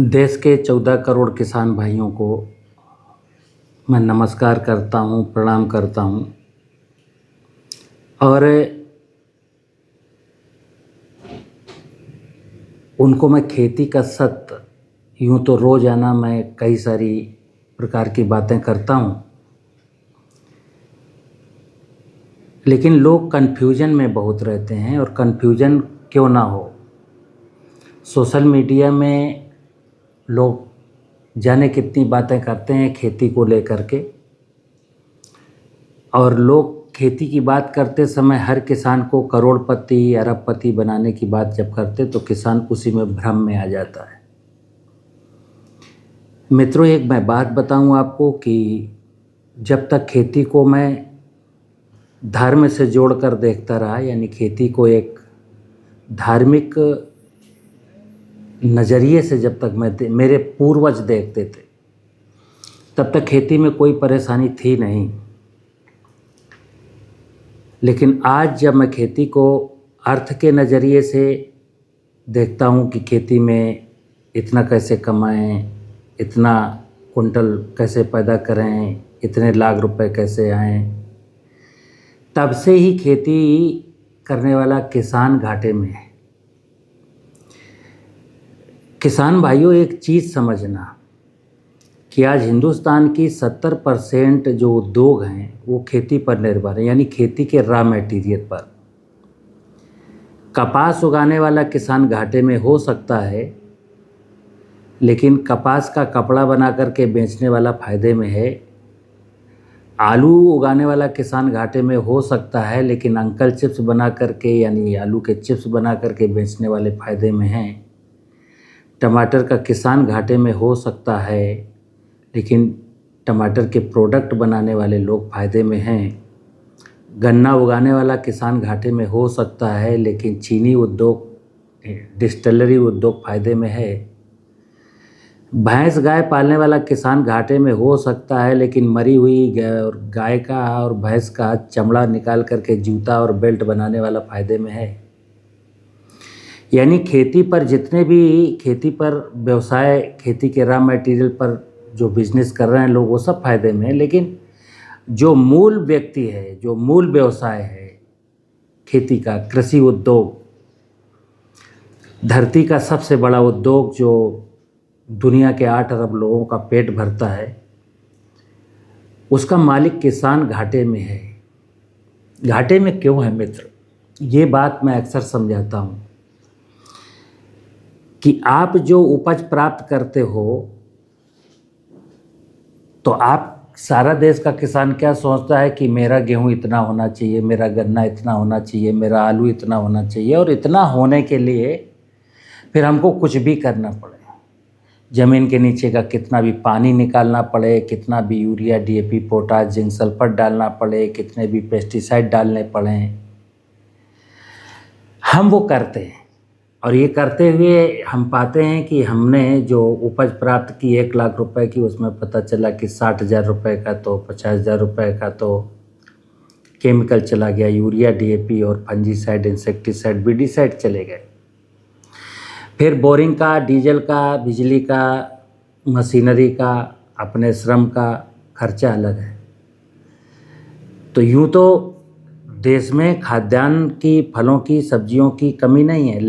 देश के 14 करोड़ किसान भाइयों को मैं नमस्कार करता हूँ, प्रणाम करता हूँ। और उनको मैं खेती का सत्य, यूँ तो रोज़ाना मैं कई सारी प्रकार की बातें करता हूँ, लेकिन लोग कन्फ्यूजन में बहुत रहते हैं। और कन्फ्यूजन क्यों ना हो, सोशल मीडिया में लोग जाने कितनी बातें करते हैं खेती को लेकर के, और लोग खेती की बात करते समय हर किसान को करोड़पति अरबपति बनाने की बात जब करते तो किसान उसी में भ्रम में आ जाता है। मित्रों, एक मैं बात बताऊं आपको कि जब तक खेती को मैं धर्म से जोड़कर देखता रहा, यानी खेती को एक धार्मिक नज़रिए से जब तक मेरे पूर्वज देखते थे, तब तक खेती में कोई परेशानी थी नहीं। लेकिन आज जब मैं खेती को अर्थ के नज़रिए से देखता हूँ कि खेती में इतना कैसे कमाएं, इतना कुंटल कैसे पैदा करें, इतने लाख रुपए कैसे आएं, तब से ही खेती करने वाला किसान घाटे में है। किसान भाइयों, एक चीज़ समझना कि आज हिंदुस्तान की 70% जो उद्योग हैं वो खेती पर निर्भर है, यानी खेती के रॉ मटेरियल पर। कपास उगाने वाला किसान घाटे में हो सकता है, लेकिन कपास का कपड़ा बना करके बेचने वाला फ़ायदे में है। आलू उगाने वाला किसान घाटे में हो सकता है, लेकिन अंकल चिप्स बना करके, यानी आलू के चिप्स बना करके बेचने वाले फ़ायदे में हैं। टमाटर का किसान घाटे में हो सकता है, लेकिन टमाटर के प्रोडक्ट बनाने वाले लोग फ़ायदे में हैं। गन्ना उगाने वाला किसान घाटे में हो सकता है, लेकिन चीनी उद्योग, डिस्टिलरी उद्योग फ़ायदे में है। भैंस गाय पालने वाला किसान घाटे में हो सकता है, लेकिन मरी हुई गाय का और भैंस का चमड़ा निकाल करके जूता और बेल्ट बनाने वाला फ़ायदे में है। यानी खेती पर जितने भी खेती पर व्यवसाय, खेती के रॉ मटेरियल पर जो बिजनेस कर रहे हैं लोग, वो सब फ़ायदे में है। लेकिन जो मूल व्यक्ति है, जो मूल व्यवसाय है खेती का, कृषि उद्योग, धरती का सबसे बड़ा उद्योग जो दुनिया के 8 अरब लोगों का पेट भरता है, उसका मालिक किसान घाटे में है। घाटे में क्यों है मित्र? ये बात मैं अक्सर समझाता हूँ कि आप जो उपज प्राप्त करते हो, तो आप, सारा देश का किसान क्या सोचता है कि मेरा गेहूं इतना होना चाहिए, मेरा गन्ना इतना होना चाहिए, मेरा आलू इतना होना चाहिए, और इतना होने के लिए फिर हमको कुछ भी करना पड़े, ज़मीन के नीचे का कितना भी पानी निकालना पड़े, कितना भी urea, DAP, potash, zinc, sulphur डालना पड़े, कितने भी पेस्टिसाइड डालने पड़े, हम वो करते हैं। और ये करते हुए हम पाते हैं कि हमने जो उपज प्राप्त की 1 लाख रुपए की, उसमें पता चला कि 60,000 रुपये का तो 50,000 रुपये का तो केमिकल चला गया, यूरिया, डीएपी और फंजीसाइड, इंसेक्टिसाइड, बीडीसाइड चले गए। फिर बोरिंग का, डीजल का, बिजली का, मशीनरी का, अपने श्रम का खर्चा अलग है। तो यूँ तो देश में खाद्यान्न की, फलों की, सब्जियों की कमी नहीं है,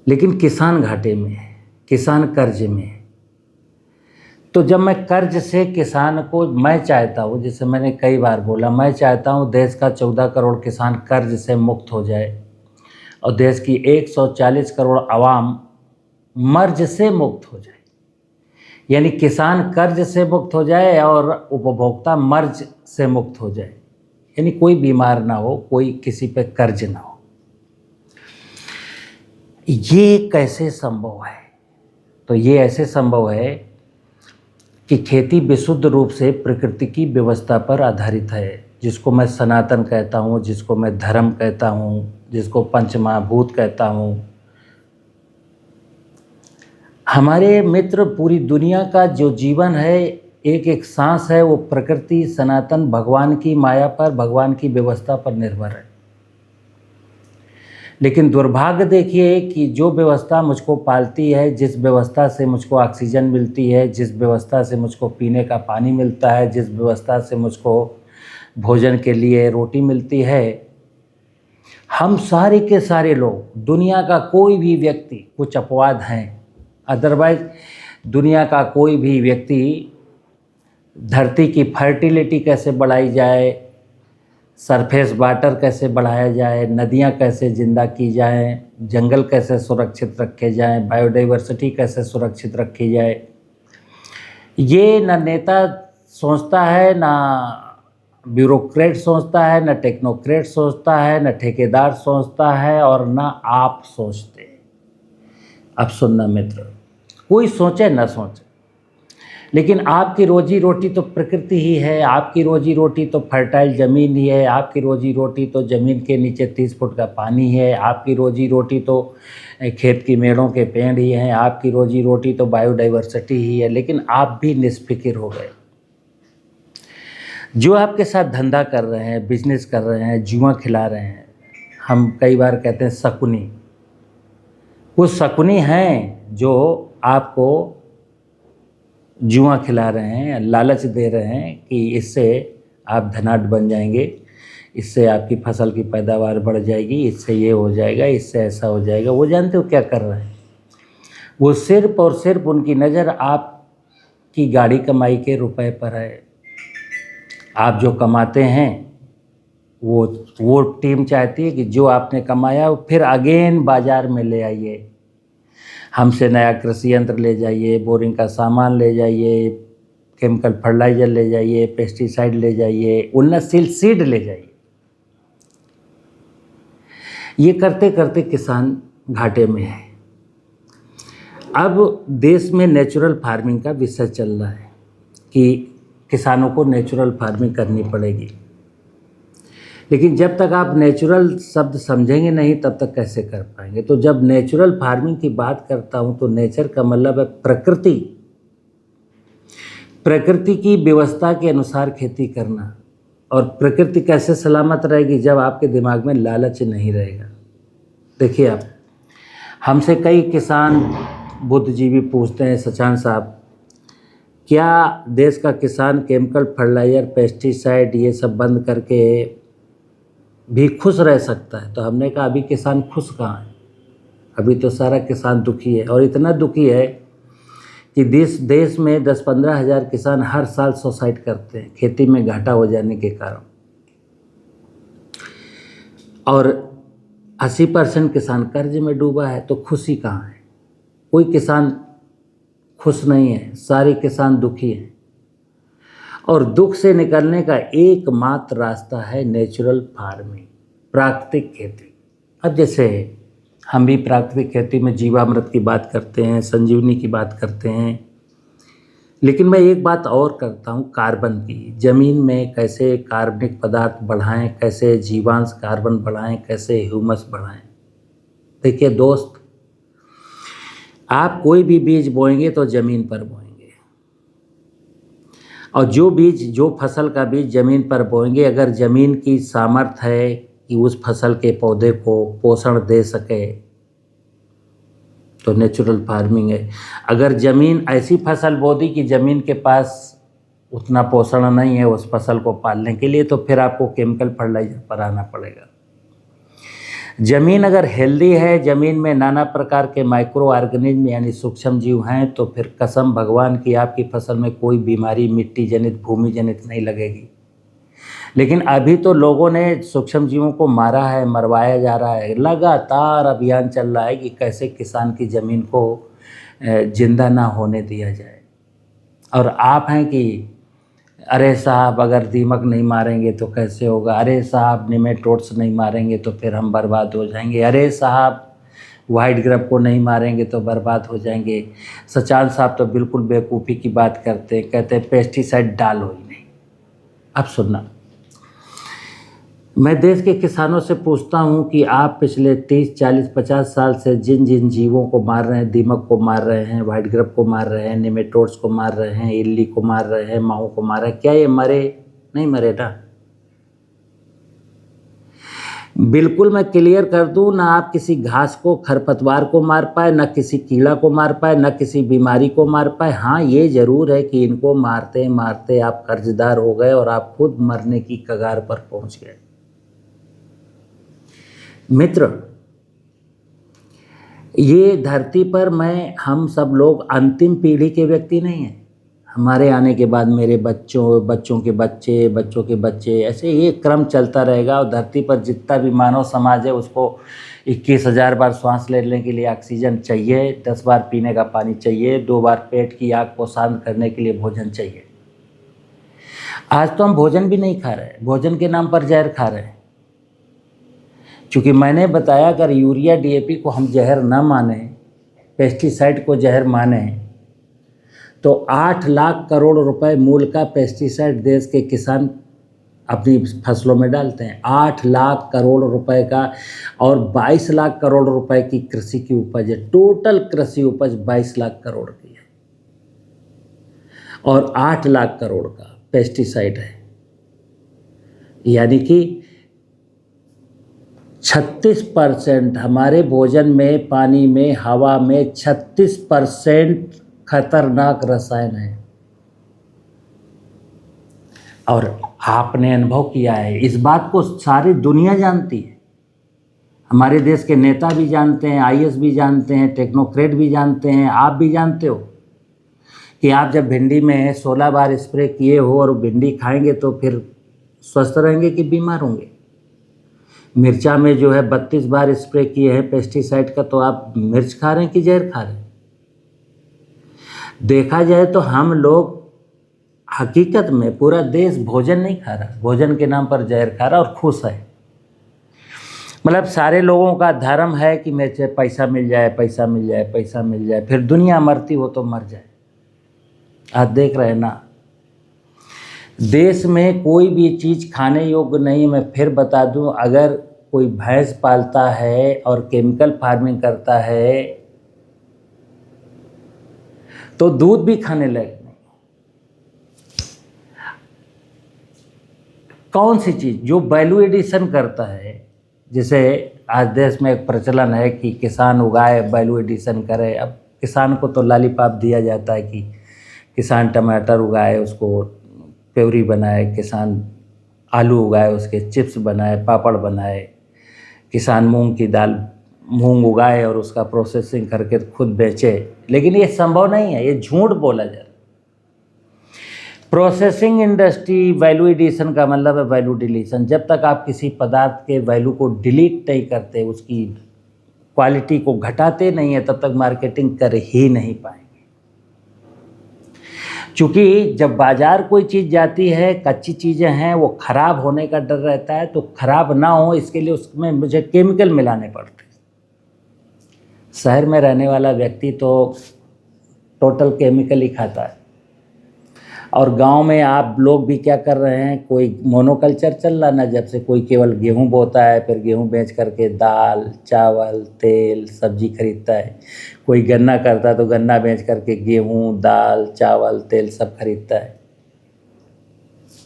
लेकिन किसान घाटे में है, किसान कर्ज में है। तो जब मैं कर्ज से किसान को, मैं चाहता हूँ, जैसे मैंने कई बार बोला, मैं चाहता हूँ देश का 14 करोड़ किसान कर्ज से मुक्त हो जाए और देश की 140 करोड़ आवाम मर्ज से मुक्त हो जाए। यानी किसान कर्ज से मुक्त हो जाए और उपभोक्ता मर्ज से मुक्त हो जाए, यानी कोई बीमार ना हो, कोई किसी पे कर्ज ना हो। ये कैसे संभव है? तो ये ऐसे संभव है कि खेती विशुद्ध रूप से प्रकृति की व्यवस्था पर आधारित है, जिसको मैं सनातन कहता हूँ, जिसको मैं धर्म कहता हूँ, जिसको पंचमहाभूत कहता हूँ। हमारे मित्र, पूरी दुनिया का जो जीवन है, एक एक सांस है, वो प्रकृति, सनातन, भगवान की माया पर, भगवान की व्यवस्था पर निर्भर है। लेकिन दुर्भाग्य देखिए कि जो व्यवस्था मुझको पालती है, जिस व्यवस्था से मुझको ऑक्सीजन मिलती है, जिस व्यवस्था से मुझको पीने का पानी मिलता है, जिस व्यवस्था से मुझको भोजन के लिए रोटी मिलती है, हम सारे के सारे लोग, दुनिया का कोई भी व्यक्ति, कुछ अपवाद हैं, अदरवाइज दुनिया का कोई भी व्यक्ति धरती की फर्टिलिटी कैसे बढ़ाई जाए, सरफेस वाटर कैसे बढ़ाया जाए, नदियाँ कैसे ज़िंदा की जाएं, जंगल कैसे सुरक्षित रखे जाएं, बायोडाइवर्सिटी कैसे सुरक्षित रखी जाए, ये न नेता सोचता है, ना ब्यूरोक्रेट सोचता है, न टेक्नोक्रेट सोचता है, न ठेकेदार सोचता है, और न आप सोचते। अब सुनना मित्र, कोई सोचे न सोचे, लेकिन आपकी रोजी रोटी तो प्रकृति ही है, आपकी रोजी रोटी तो फर्टाइल ज़मीन ही है, आपकी रोजी रोटी तो ज़मीन के नीचे 30 फुट का पानी है, आपकी रोजी रोटी तो खेत की मेड़ों के पेड़ ही हैं, आपकी रोजी रोटी तो बायोडाइवर्सिटी ही है। लेकिन आप भी निष्फिक्र हो गए। जो आपके साथ धंधा कर रहे हैं, बिजनेस कर रहे हैं, जुआ खिला रहे हैं, हम कई बार कहते हैं शकुनी, वो शकुनी हैं जो आपको जुआ खिला रहे हैं, लालच दे रहे हैं कि इससे आप धनाढ्य बन जाएंगे, इससे आपकी फसल की पैदावार बढ़ जाएगी, इससे ये हो जाएगा, इससे ऐसा हो जाएगा। वो जानते हो क्या कर रहे हैं? वो सिर्फ और सिर्फ उनकी नज़र आपकी गाड़ी कमाई के रुपए पर है। आप जो कमाते हैं वो टीम चाहती है कि जो आपने कमाया वो फिर अगेन बाज़ार में ले आइए, हमसे नया कृषि यंत्र ले जाइए, बोरिंग का सामान ले जाइए, केमिकल फर्टिलाइज़र ले जाइए, पेस्टिसाइड ले जाइए, उन्नतशील सीड ले जाइए। ये करते करते किसान घाटे में है। अब देश में नेचुरल फार्मिंग का विषय चल रहा है कि किसानों को नेचुरल फार्मिंग करनी पड़ेगी, लेकिन जब तक आप नेचुरल शब्द समझेंगे नहीं तब तक कैसे कर पाएंगे। तो जब नेचुरल फार्मिंग की बात करता हूँ तो नेचर का मतलब है प्रकृति, प्रकृति की व्यवस्था के अनुसार खेती करना। और प्रकृति कैसे सलामत रहेगी? जब आपके दिमाग में लालच नहीं रहेगा। देखिए, आप हमसे कई किसान बुद्धिजीवी पूछते हैं, सचान साहब, क्या देश का किसान केमिकल फर्टिलाइज़र, पेस्टिसाइड ये सब बंद करके भी खुश रह सकता है? तो हमने कहा अभी किसान खुश कहाँ है? अभी तो सारा किसान दुखी है, और इतना दुखी है कि देश में 10-15 हज़ार किसान हर साल सुसाइड करते हैं खेती में घाटा हो जाने के कारण, और 80% किसान कर्ज में डूबा है। तो खुशी कहाँ है? कोई किसान खुश नहीं है, सारे किसान दुखी हैं। और दुख से निकलने का एकमात्र रास्ता है नेचुरल फार्मिंग, प्राकृतिक खेती। अब जैसे हम भी प्राकृतिक खेती में जीवामृत की बात करते हैं, संजीवनी की बात करते हैं, लेकिन मैं एक बात और करता हूँ, कार्बन की। ज़मीन में कैसे कार्बनिक पदार्थ बढ़ाएं, कैसे जीवांश कार्बन बढ़ाएं, कैसे ह्यूमस बढ़ाएं। देखिए दोस्त, आप कोई भी बीज बोएंगे तो ज़मीन पर बोएंगे, और जो फसल का बीज ज़मीन पर बोएंगे, अगर ज़मीन की सामर्थ्य है कि उस फसल के पौधे को पोषण दे सके तो नेचुरल फार्मिंग है। अगर ज़मीन ऐसी फसल बो दी कि ज़मीन के पास उतना पोषण नहीं है उस फसल को पालने के लिए, तो फिर आपको केमिकल फर्टिलाइज़र पर आना पड़ेगा। ज़मीन अगर हेल्दी है, ज़मीन में नाना प्रकार के माइक्रो ऑर्गेनिज्म यानी सूक्ष्म जीव हैं, तो फिर कसम भगवान की आपकी फसल में कोई बीमारी मिट्टी जनित, भूमि जनित नहीं लगेगी। लेकिन अभी तो लोगों ने सूक्ष्म जीवों को मारा है, मरवाया जा रहा है। लगातार अभियान चल रहा है कि कैसे किसान की ज़मीन को जिंदा ना होने दिया जाए। और आप हैं कि अरे साहब, अगर दीमक नहीं मारेंगे तो कैसे होगा? अरे साहब, निमेटोड्स नहीं मारेंगे तो फिर हम बर्बाद हो जाएंगे। अरे साहब, वाइट ग्रब को नहीं मारेंगे तो बर्बाद हो जाएंगे। सचान साहब तो बिल्कुल बेवकूफ़ी की बात करते हैं, कहते हैं पेस्टिसाइड डालो ही नहीं। अब सुनना, मैं देश के किसानों से पूछता हूं कि आप पिछले 30, 40, 50 साल से जिन जिन जीवों को मार रहे हैं, दीमक को मार रहे हैं, वाइट ग्रब को मार रहे हैं, निमेटोड्स को मार रहे हैं, इल्ली को मार रहे हैं, माहू को मार रहे हैं, क्या ये मरे? नहीं मरे ना। बिल्कुल मैं क्लियर कर दूं, ना आप किसी घास को, खरपतवार को मार पाए, ना किसी कीड़ा को मार पाए, ना किसी बीमारी को मार पाए। हाँ, ये ज़रूर है कि इनको मारते मारते आप कर्जदार हो गए और आप खुद मरने की कगार पर पहुंच गए। मित्र, ये धरती पर हम सब लोग अंतिम पीढ़ी के व्यक्ति नहीं हैं। हमारे आने के बाद मेरे बच्चों, बच्चों के बच्चे, बच्चों के बच्चे, ऐसे ये क्रम चलता रहेगा। और धरती पर जितना भी मानव समाज है उसको 21,000 बार सांस लेने के लिए ऑक्सीजन चाहिए, 10 बार पीने का पानी चाहिए, 2 बार पेट की आग को शांत करने के लिए भोजन चाहिए। आज तो हम भोजन भी नहीं खा रहे, भोजन के नाम पर जहर खा रहे हैं। चूँकि मैंने बताया, अगर यूरिया DAP को हम जहर न माने, पेस्टिसाइड को जहर माने, तो 8 लाख करोड़ रुपए मूल्य का पेस्टिसाइड देश के किसान अपनी फसलों में डालते हैं। 8 लाख करोड़ रुपए का, और 22 लाख करोड़ रुपए की कृषि की उपज है। टोटल कृषि उपज 22 लाख करोड़ की है, और 8 लाख करोड़ का पेस्टिसाइड है। यानी कि 36% हमारे भोजन में, पानी में, हवा में 36% खतरनाक रसायन है। और आपने अनुभव किया है, इस बात को सारी दुनिया जानती है। हमारे देश के नेता भी जानते हैं, IAS भी जानते हैं, टेक्नोक्रेट भी जानते हैं, आप भी जानते हो कि आप जब भिंडी में 16 बार स्प्रे किए हो और भिंडी खाएंगे तो फिर स्वस्थ रहेंगे कि बीमार होंगे। मिर्चा में जो है 32 बार स्प्रे किए हैं पेस्टिसाइड का, तो आप मिर्च खा रहे हैं कि जहर खा रहे हैं? देखा जाए तो हम लोग हकीकत में, पूरा देश भोजन नहीं खा रहा, भोजन के नाम पर जहर खा रहा और खुश है। मतलब सारे लोगों का धर्म है कि मेरे पैसा मिल जाए, पैसा मिल जाए, पैसा मिल जाए, फिर दुनिया मरती हो तो मर जाए। आज देख रहे हैं ना, देश में कोई भी चीज़ खाने योग्य नहीं। मैं फिर बता दूं, अगर कोई भैंस पालता है और केमिकल फार्मिंग करता है तो दूध भी खाने लायक नहीं। कौन सी चीज़ जो वैल्यू एडिशन करता है, जैसे आज देश में एक प्रचलन है कि किसान उगाए, वैल्यू एडिशन करे। अब किसान को तो लॉलीपॉप दिया जाता है कि किसान टमाटर उगाए, उसको प्योरी बनाए, किसान आलू उगाए, उसके चिप्स बनाए, पापड़ बनाए, किसान मूंग की दाल, मूंग उगाए और उसका प्रोसेसिंग करके खुद बेचे। लेकिन ये संभव नहीं है, ये झूठ बोला जा रहा है। प्रोसेसिंग इंडस्ट्री, वैल्यू एडिशन का मतलब है वैल्यू डिलीशन। जब तक आप किसी पदार्थ के वैल्यू को डिलीट नहीं करते, उसकी क्वालिटी को घटाते नहीं है, तब तक मार्केटिंग कर ही नहीं पाएंगे। चूँकि जब बाजार कोई चीज़ जाती है, कच्ची चीज़ें हैं, वो ख़राब होने का डर रहता है, तो ख़राब ना हो इसके लिए उसमें मुझे केमिकल मिलाने पड़ते हैं। शहर में रहने वाला व्यक्ति तो टोटल केमिकल ही खाता है। और गांव में आप लोग भी क्या कर रहे हैं, कोई मोनोकल्चर चल रहा ना, जब से कोई केवल गेहूं बोता है, फिर गेहूं बेच करके दाल, चावल, तेल, सब्जी खरीदता है। कोई गन्ना करता है तो गन्ना बेच करके गेहूं, दाल, चावल, तेल सब खरीदता है।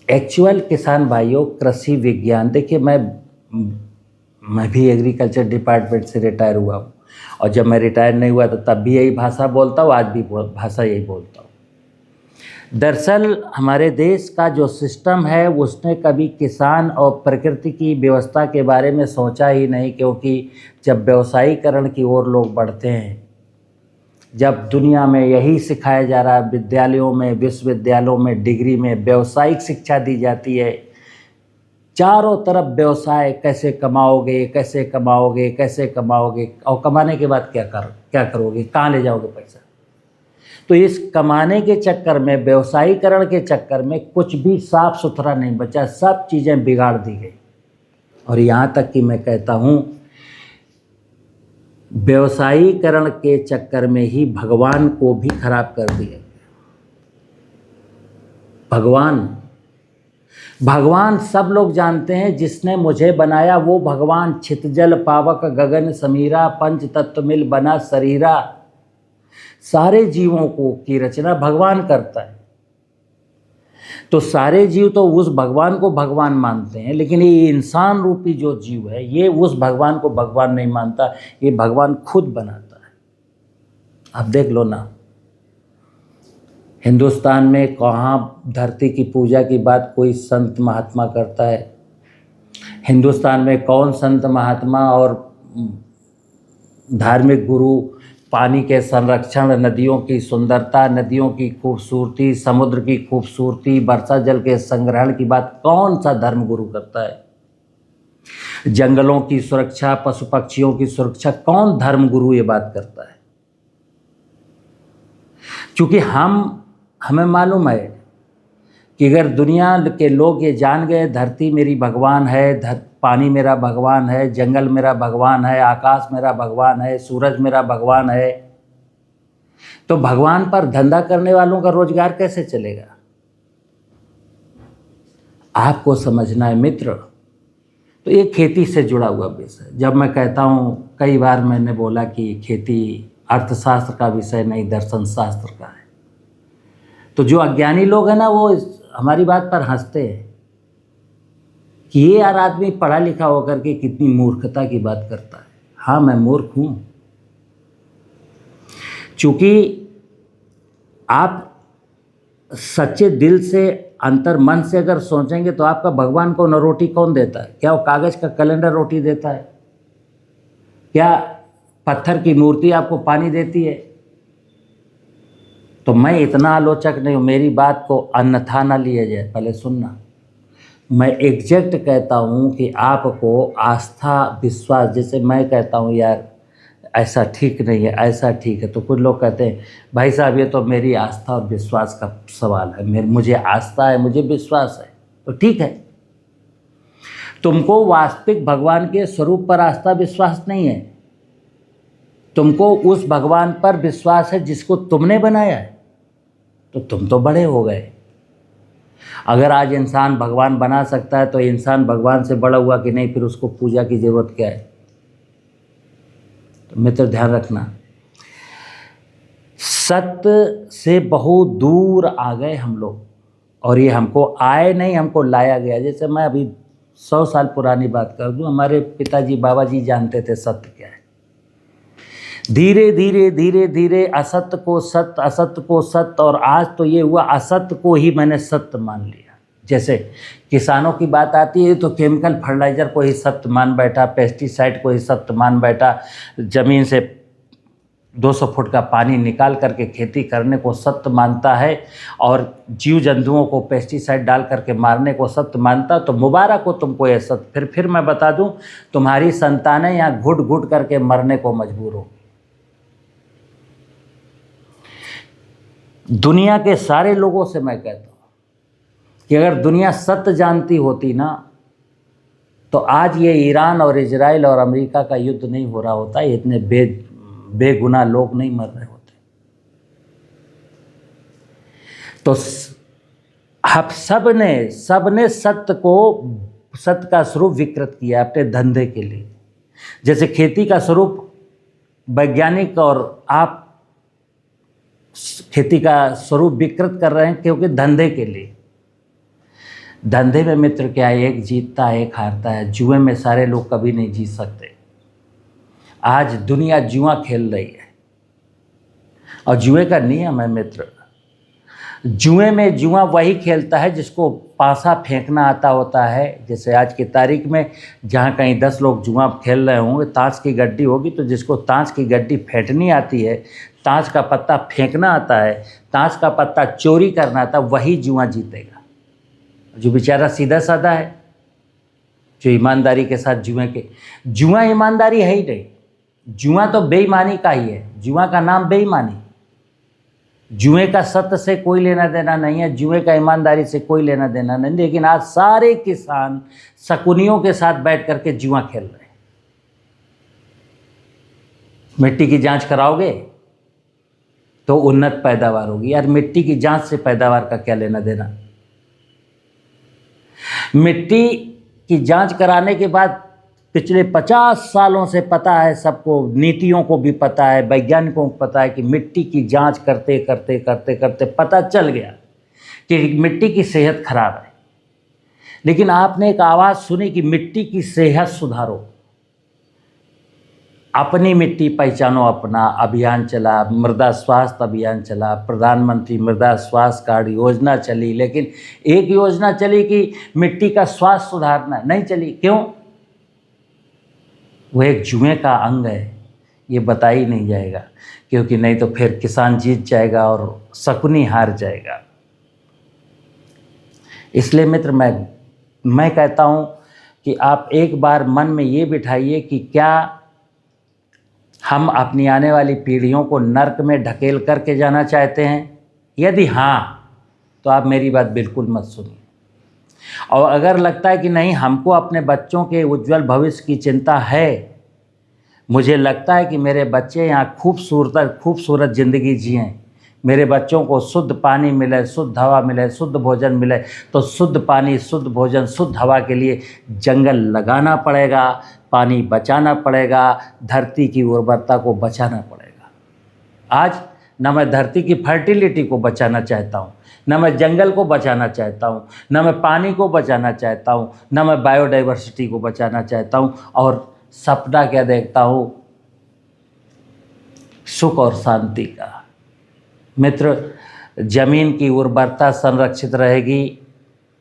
एक्चुअल किसान भाइयों, कृषि विज्ञान, देखिए मैं भी एग्रीकल्चर डिपार्टमेंट से रिटायर हुआ हूँ, और जब मैं रिटायर नहीं हुआ तो तब भी यही भाषा बोलता हूँ, आज भी भाषा यही बोलता हूँ। दरअसल हमारे देश का जो सिस्टम है उसने कभी किसान और प्रकृति की व्यवस्था के बारे में सोचा ही नहीं, क्योंकि जब व्यवसायीकरण की ओर लोग बढ़ते हैं, जब दुनिया में यही सिखाया जा रहा है, विद्यालयों में, विश्वविद्यालयों में, डिग्री में व्यावसायिक शिक्षा दी जाती है, चारों तरफ व्यवसाय, कैसे कमाओगे, कैसे कमाओगे, कैसे कमाओगे, और कमाने के बाद क्या करोगे, कहाँ ले जाओगे पैसा। तो इस कमाने के चक्कर में, व्यवसायीकरण के चक्कर में कुछ भी साफ सुथरा नहीं बचा, सब चीज़ें बिगाड़ दी गई। और यहाँ तक कि मैं कहता हूँ, व्यवसायीकरण के चक्कर में ही भगवान को भी खराब कर दिया। भगवान सब लोग जानते हैं, जिसने मुझे बनाया वो भगवान। छितजल पावक गगन समीरा, पंच तत्व मिल बना शरीरा। सारे जीवों को की रचना भगवान करता है। तो सारे जीव तो उस भगवान को भगवान मानते हैं, लेकिन ये इंसान रूपी जो जीव है ये उस भगवान को भगवान नहीं मानता, ये भगवान खुद बनाता है। आप देख लो ना, हिंदुस्तान में कहाँ धरती की पूजा की बात कोई संत महात्मा करता है? हिंदुस्तान में कौन संत महात्मा और धार्मिक गुरु पानी के संरक्षण, नदियों की सुंदरता, नदियों की खूबसूरती, समुद्र की खूबसूरती, वर्षा जल के संग्रहण की बात कौन सा धर्म गुरु करता है? जंगलों की सुरक्षा, पशु पक्षियों की सुरक्षा कौन धर्म गुरु ये बात करता है? क्योंकि हमें मालूम है कि अगर दुनिया के लोग ये जान गए धरती मेरी भगवान है, पानी मेरा भगवान है, जंगल मेरा भगवान है, आकाश मेरा भगवान है, सूरज मेरा भगवान है, तो भगवान पर धंधा करने वालों का रोजगार कैसे चलेगा? आपको समझना है मित्र। तो ये खेती से जुड़ा हुआ विषय। जब मैं कहता हूँ, कई बार मैंने बोला कि खेती अर्थशास्त्र का विषय नहीं, दर्शन शास्त्र का है, तो जो अज्ञानी लोग हैं ना वो हमारी बात पर हंसते हैं कि ये यार आदमी पढ़ा लिखा होकर के कितनी मूर्खता की बात करता है। हाँ, मैं मूर्ख हूँ, चूँकि आप सच्चे दिल से, अंतर मन से अगर सोचेंगे तो आपका भगवान को न रोटी कौन देता है? क्या वो कागज़ का कैलेंडर रोटी देता है? क्या पत्थर की मूर्ति आपको पानी देती है? तो मैं इतना आलोचक नहीं हूँ, मेरी बात को अन्यथा ना लिया जाए, पहले सुनना। मैं एग्जैक्ट कहता हूँ कि आपको आस्था विश्वास, जैसे मैं कहता हूँ यार ऐसा ठीक नहीं है, ऐसा ठीक है, तो कुछ लोग कहते हैं भाई साहब ये तो मेरी आस्था और विश्वास का सवाल है, मुझे आस्था है, मुझे विश्वास है, तो ठीक है। तुमको वास्तविक भगवान के स्वरूप पर आस्था विश्वास नहीं है, तुमको उस भगवान पर विश्वास है जिसको तुमने बनाया है, तो तुम तो बड़े हो गए। अगर आज इंसान भगवान बना सकता है तो इंसान भगवान से बड़ा हुआ कि नहीं, फिर उसको पूजा की जरूरत क्या है? तो मित्र ध्यान रखना, सत्य से बहुत दूर आ गए हम लोग, और ये हमको आए नहीं, हमको लाया गया। जैसे मैं अभी 100 साल पुरानी बात कर दूं, हमारे पिताजी बाबा जी जानते थे सत्य क्या है। धीरे धीरे धीरे धीरे असत्य को सत्य, असत्य को सत्य, और आज तो ये हुआ असत्य को ही मैंने सत्य मान लिया। जैसे किसानों की बात आती है तो केमिकल फर्टिलाइज़र को ही सत्य मान बैठा, पेस्टिसाइड को ही सत्य मान बैठा, ज़मीन से 200 फुट का पानी निकाल करके खेती करने को सत्य मानता है, और जीव जंतुओं को पेस्टिसाइड डाल करके मारने को सत्य मानता। तो मुबारक हो तुमको ये सत्य। फिर मैं बता दूं, तुम्हारी संतानें यहाँ घुट घुट करके मरने को मजबूर हो। दुनिया के सारे लोगों से मैं कहता हूँ कि अगर दुनिया सत्य जानती होती ना, तो आज ये ईरान और इजराइल और अमेरिका का युद्ध नहीं हो रहा होता, इतने बेगुनाह लोग नहीं मर रहे होते। तो आप सबने सत्य का स्वरूप विकृत किया अपने धंधे के लिए। जैसे खेती का स्वरूप वैज्ञानिक, और आप खेती का स्वरूप विकृत कर रहे हैं क्योंकि धंधे के लिए। धंधे में मित्र क्या है, एक जीतता है एक हारता है। जुए में सारे लोग कभी नहीं जीत सकते। आज दुनिया जुआ खेल रही है, और जुए का नियम है मित्र, जुए में जुआ वही खेलता है जिसको पासा फेंकना आता होता है। जैसे आज की तारीख में जहाँ कहीं 10 लोग जुआ खेल रहे होंगे, ताश की गड्डी होगी, तो जिसको ताश की गड्डी फेंकनी आती है, ताश का पत्ता फेंकना आता है, ताश का पत्ता चोरी करना आता है, वही जुआ जीतेगा। जो बेचारा सीधा साधा है, जो ईमानदारी के साथ जुआ ईमानदारी है ही नहीं, जुआ तो बेईमानी का ही है। जुआ का नाम बेईमानी। जुए का सत्य से कोई लेना देना नहीं है, जुए का ईमानदारी से कोई लेना देना नहीं। लेकिन आज सारे किसान शकुनियों के साथ बैठ करके जुआ खेल रहे हैं। मिट्टी की जांच कराओगे तो उन्नत पैदावार होगी। यार मिट्टी की जांच से पैदावार का क्या लेना देना? मिट्टी की जांच कराने के बाद पिछले 50 सालों से पता है सबको, नीतियों को भी पता है, वैज्ञानिकों को पता है कि मिट्टी की जांच करते करते करते करते पता चल गया कि मिट्टी की सेहत खराब है, लेकिन आपने एक आवाज़ सुनी कि मिट्टी की सेहत सुधारो, अपनी मिट्टी पहचानो अपना अभियान चला, मृदा स्वास्थ्य अभियान चला, प्रधानमंत्री मृदा स्वास्थ्य कार्ड योजना चली, लेकिन एक योजना चली कि मिट्टी का स्वास्थ्य सुधारना, नहीं चली। क्यों? वो एक जुए का अंग है, ये बता ही नहीं जाएगा, क्योंकि नहीं तो फिर किसान जीत जाएगा और शकुनी हार जाएगा। इसलिए मित्र, मैं कहता हूँ कि आप एक बार मन में ये बिठाइए कि क्या हम अपनी आने वाली पीढ़ियों को नर्क में ढकेल करके जाना चाहते हैं? यदि हाँ, तो आप मेरी बात बिल्कुल मत सुनिए। और अगर लगता है कि नहीं, हमको अपने बच्चों के उज्जवल भविष्य की चिंता है, मुझे लगता है कि मेरे बच्चे यहाँ खूबसूरत ज़िंदगी जिएं, मेरे बच्चों को शुद्ध पानी मिले, शुद्ध हवा मिले, शुद्ध भोजन मिले, तो शुद्ध पानी, शुद्ध भोजन, शुद्ध हवा के लिए जंगल लगाना पड़ेगा, पानी बचाना पड़ेगा, धरती की उर्वरता को बचाना पड़ेगा। आज न मैं धरती की फर्टिलिटी को बचाना चाहता हूँ, न मैं जंगल को बचाना चाहता हूँ, न मैं पानी को बचाना चाहता हूँ, न मैं बायोडाइवर्सिटी को बचाना चाहता हूँ, और सपना क्या देखता हूँ? सुख और शांति का। मित्र, ज़मीन की उर्वरता संरक्षित रहेगी,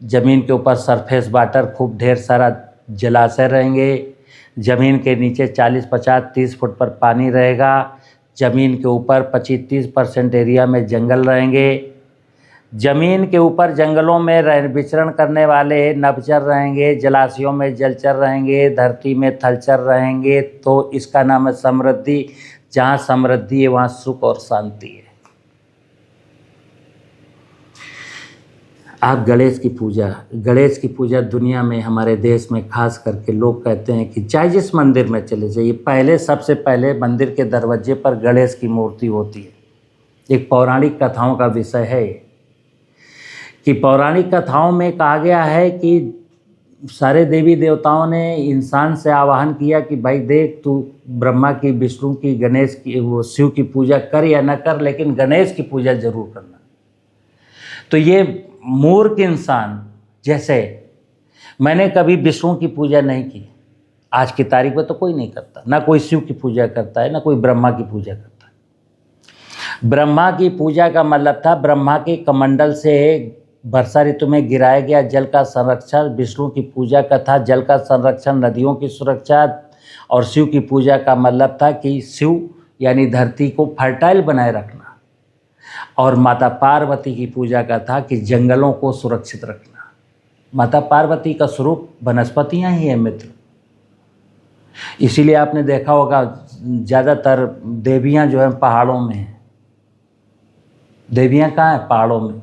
ज़मीन के ऊपर सरफेस वाटर खूब ढेर सारा जलाशय रहेंगे, ज़मीन के नीचे 40, 50, 30 फुट पर पानी रहेगा, ज़मीन के ऊपर 25-30% एरिया में जंगल रहेंगे, ज़मीन के ऊपर जंगलों में विचरण करने वाले नभचर रहेंगे, जलाशयों में जलचर रहेंगे, धरती में थलचर रहेंगे। तो इसका नाम है समृद्धि। जहाँ समृद्धि है वहाँ सुख और शांति है। आप गणेश की पूजा दुनिया में, हमारे देश में खास करके लोग कहते हैं कि चाहे जिस मंदिर में चले जाइए, सबसे पहले मंदिर के दरवाजे पर गणेश की मूर्ति होती है। एक पौराणिक कथाओं का विषय है कि पौराणिक कथाओं में कहा गया है कि सारे देवी देवताओं ने इंसान से आवाहन किया कि भाई देख, तू ब्रह्मा की, विष्णु की, गणेश की, वो शिव की पूजा कर या न कर, लेकिन गणेश की पूजा जरूर करना। तो ये मूर्ख इंसान, जैसे मैंने कभी विष्णु की पूजा नहीं की, आज की तारीख में तो कोई नहीं करता, ना कोई शिव की पूजा करता है, ना कोई ब्रह्मा की पूजा करता है। ब्रह्मा की पूजा का मतलब था ब्रह्मा के कमंडल से वर्षा ऋतु में गिराया गया जल का संरक्षण। विष्णु की पूजा का था जल का संरक्षण, नदियों की सुरक्षा। और शिव की पूजा का मतलब था कि शिव यानी धरती को फर्टाइल बनाए रखना। और माता पार्वती की पूजा का था कि जंगलों को सुरक्षित रखना। माता पार्वती का स्वरूप वनस्पतियाँ ही है मित्र। इसीलिए आपने देखा होगा ज़्यादातर देवियाँ जो है पहाड़ों में हैं। देवियाँ कहाँ हैं? पहाड़ों में,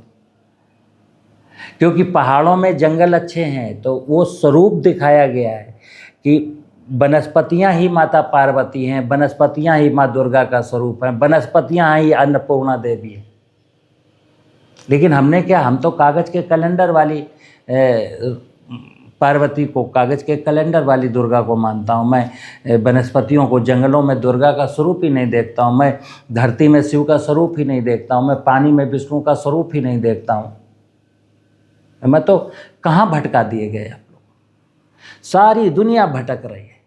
क्योंकि पहाड़ों में जंगल अच्छे हैं। तो वो स्वरूप दिखाया गया है कि वनस्पतियाँ ही माता पार्वती हैं, वनस्पतियाँ ही माँ दुर्गा का स्वरूप हैं, वनस्पतियाँ ही अन्नपूर्णा देवी हैं। लेकिन हमने क्या, हम तो कागज़ के कैलेंडर वाली पार्वती को, कागज़ के कैलेंडर वाली दुर्गा को मानता हूँ। मैं वनस्पतियों को, जंगलों में दुर्गा का स्वरूप ही नहीं देखता हूँ। मैं धरती में शिव का स्वरूप ही नहीं देखता हूँ। मैं पानी में विष्णु का स्वरूप ही नहीं देखता हूँ। मैं तो कहाँ भटका दिए गए आप लोग, सारी दुनिया भटक रही है।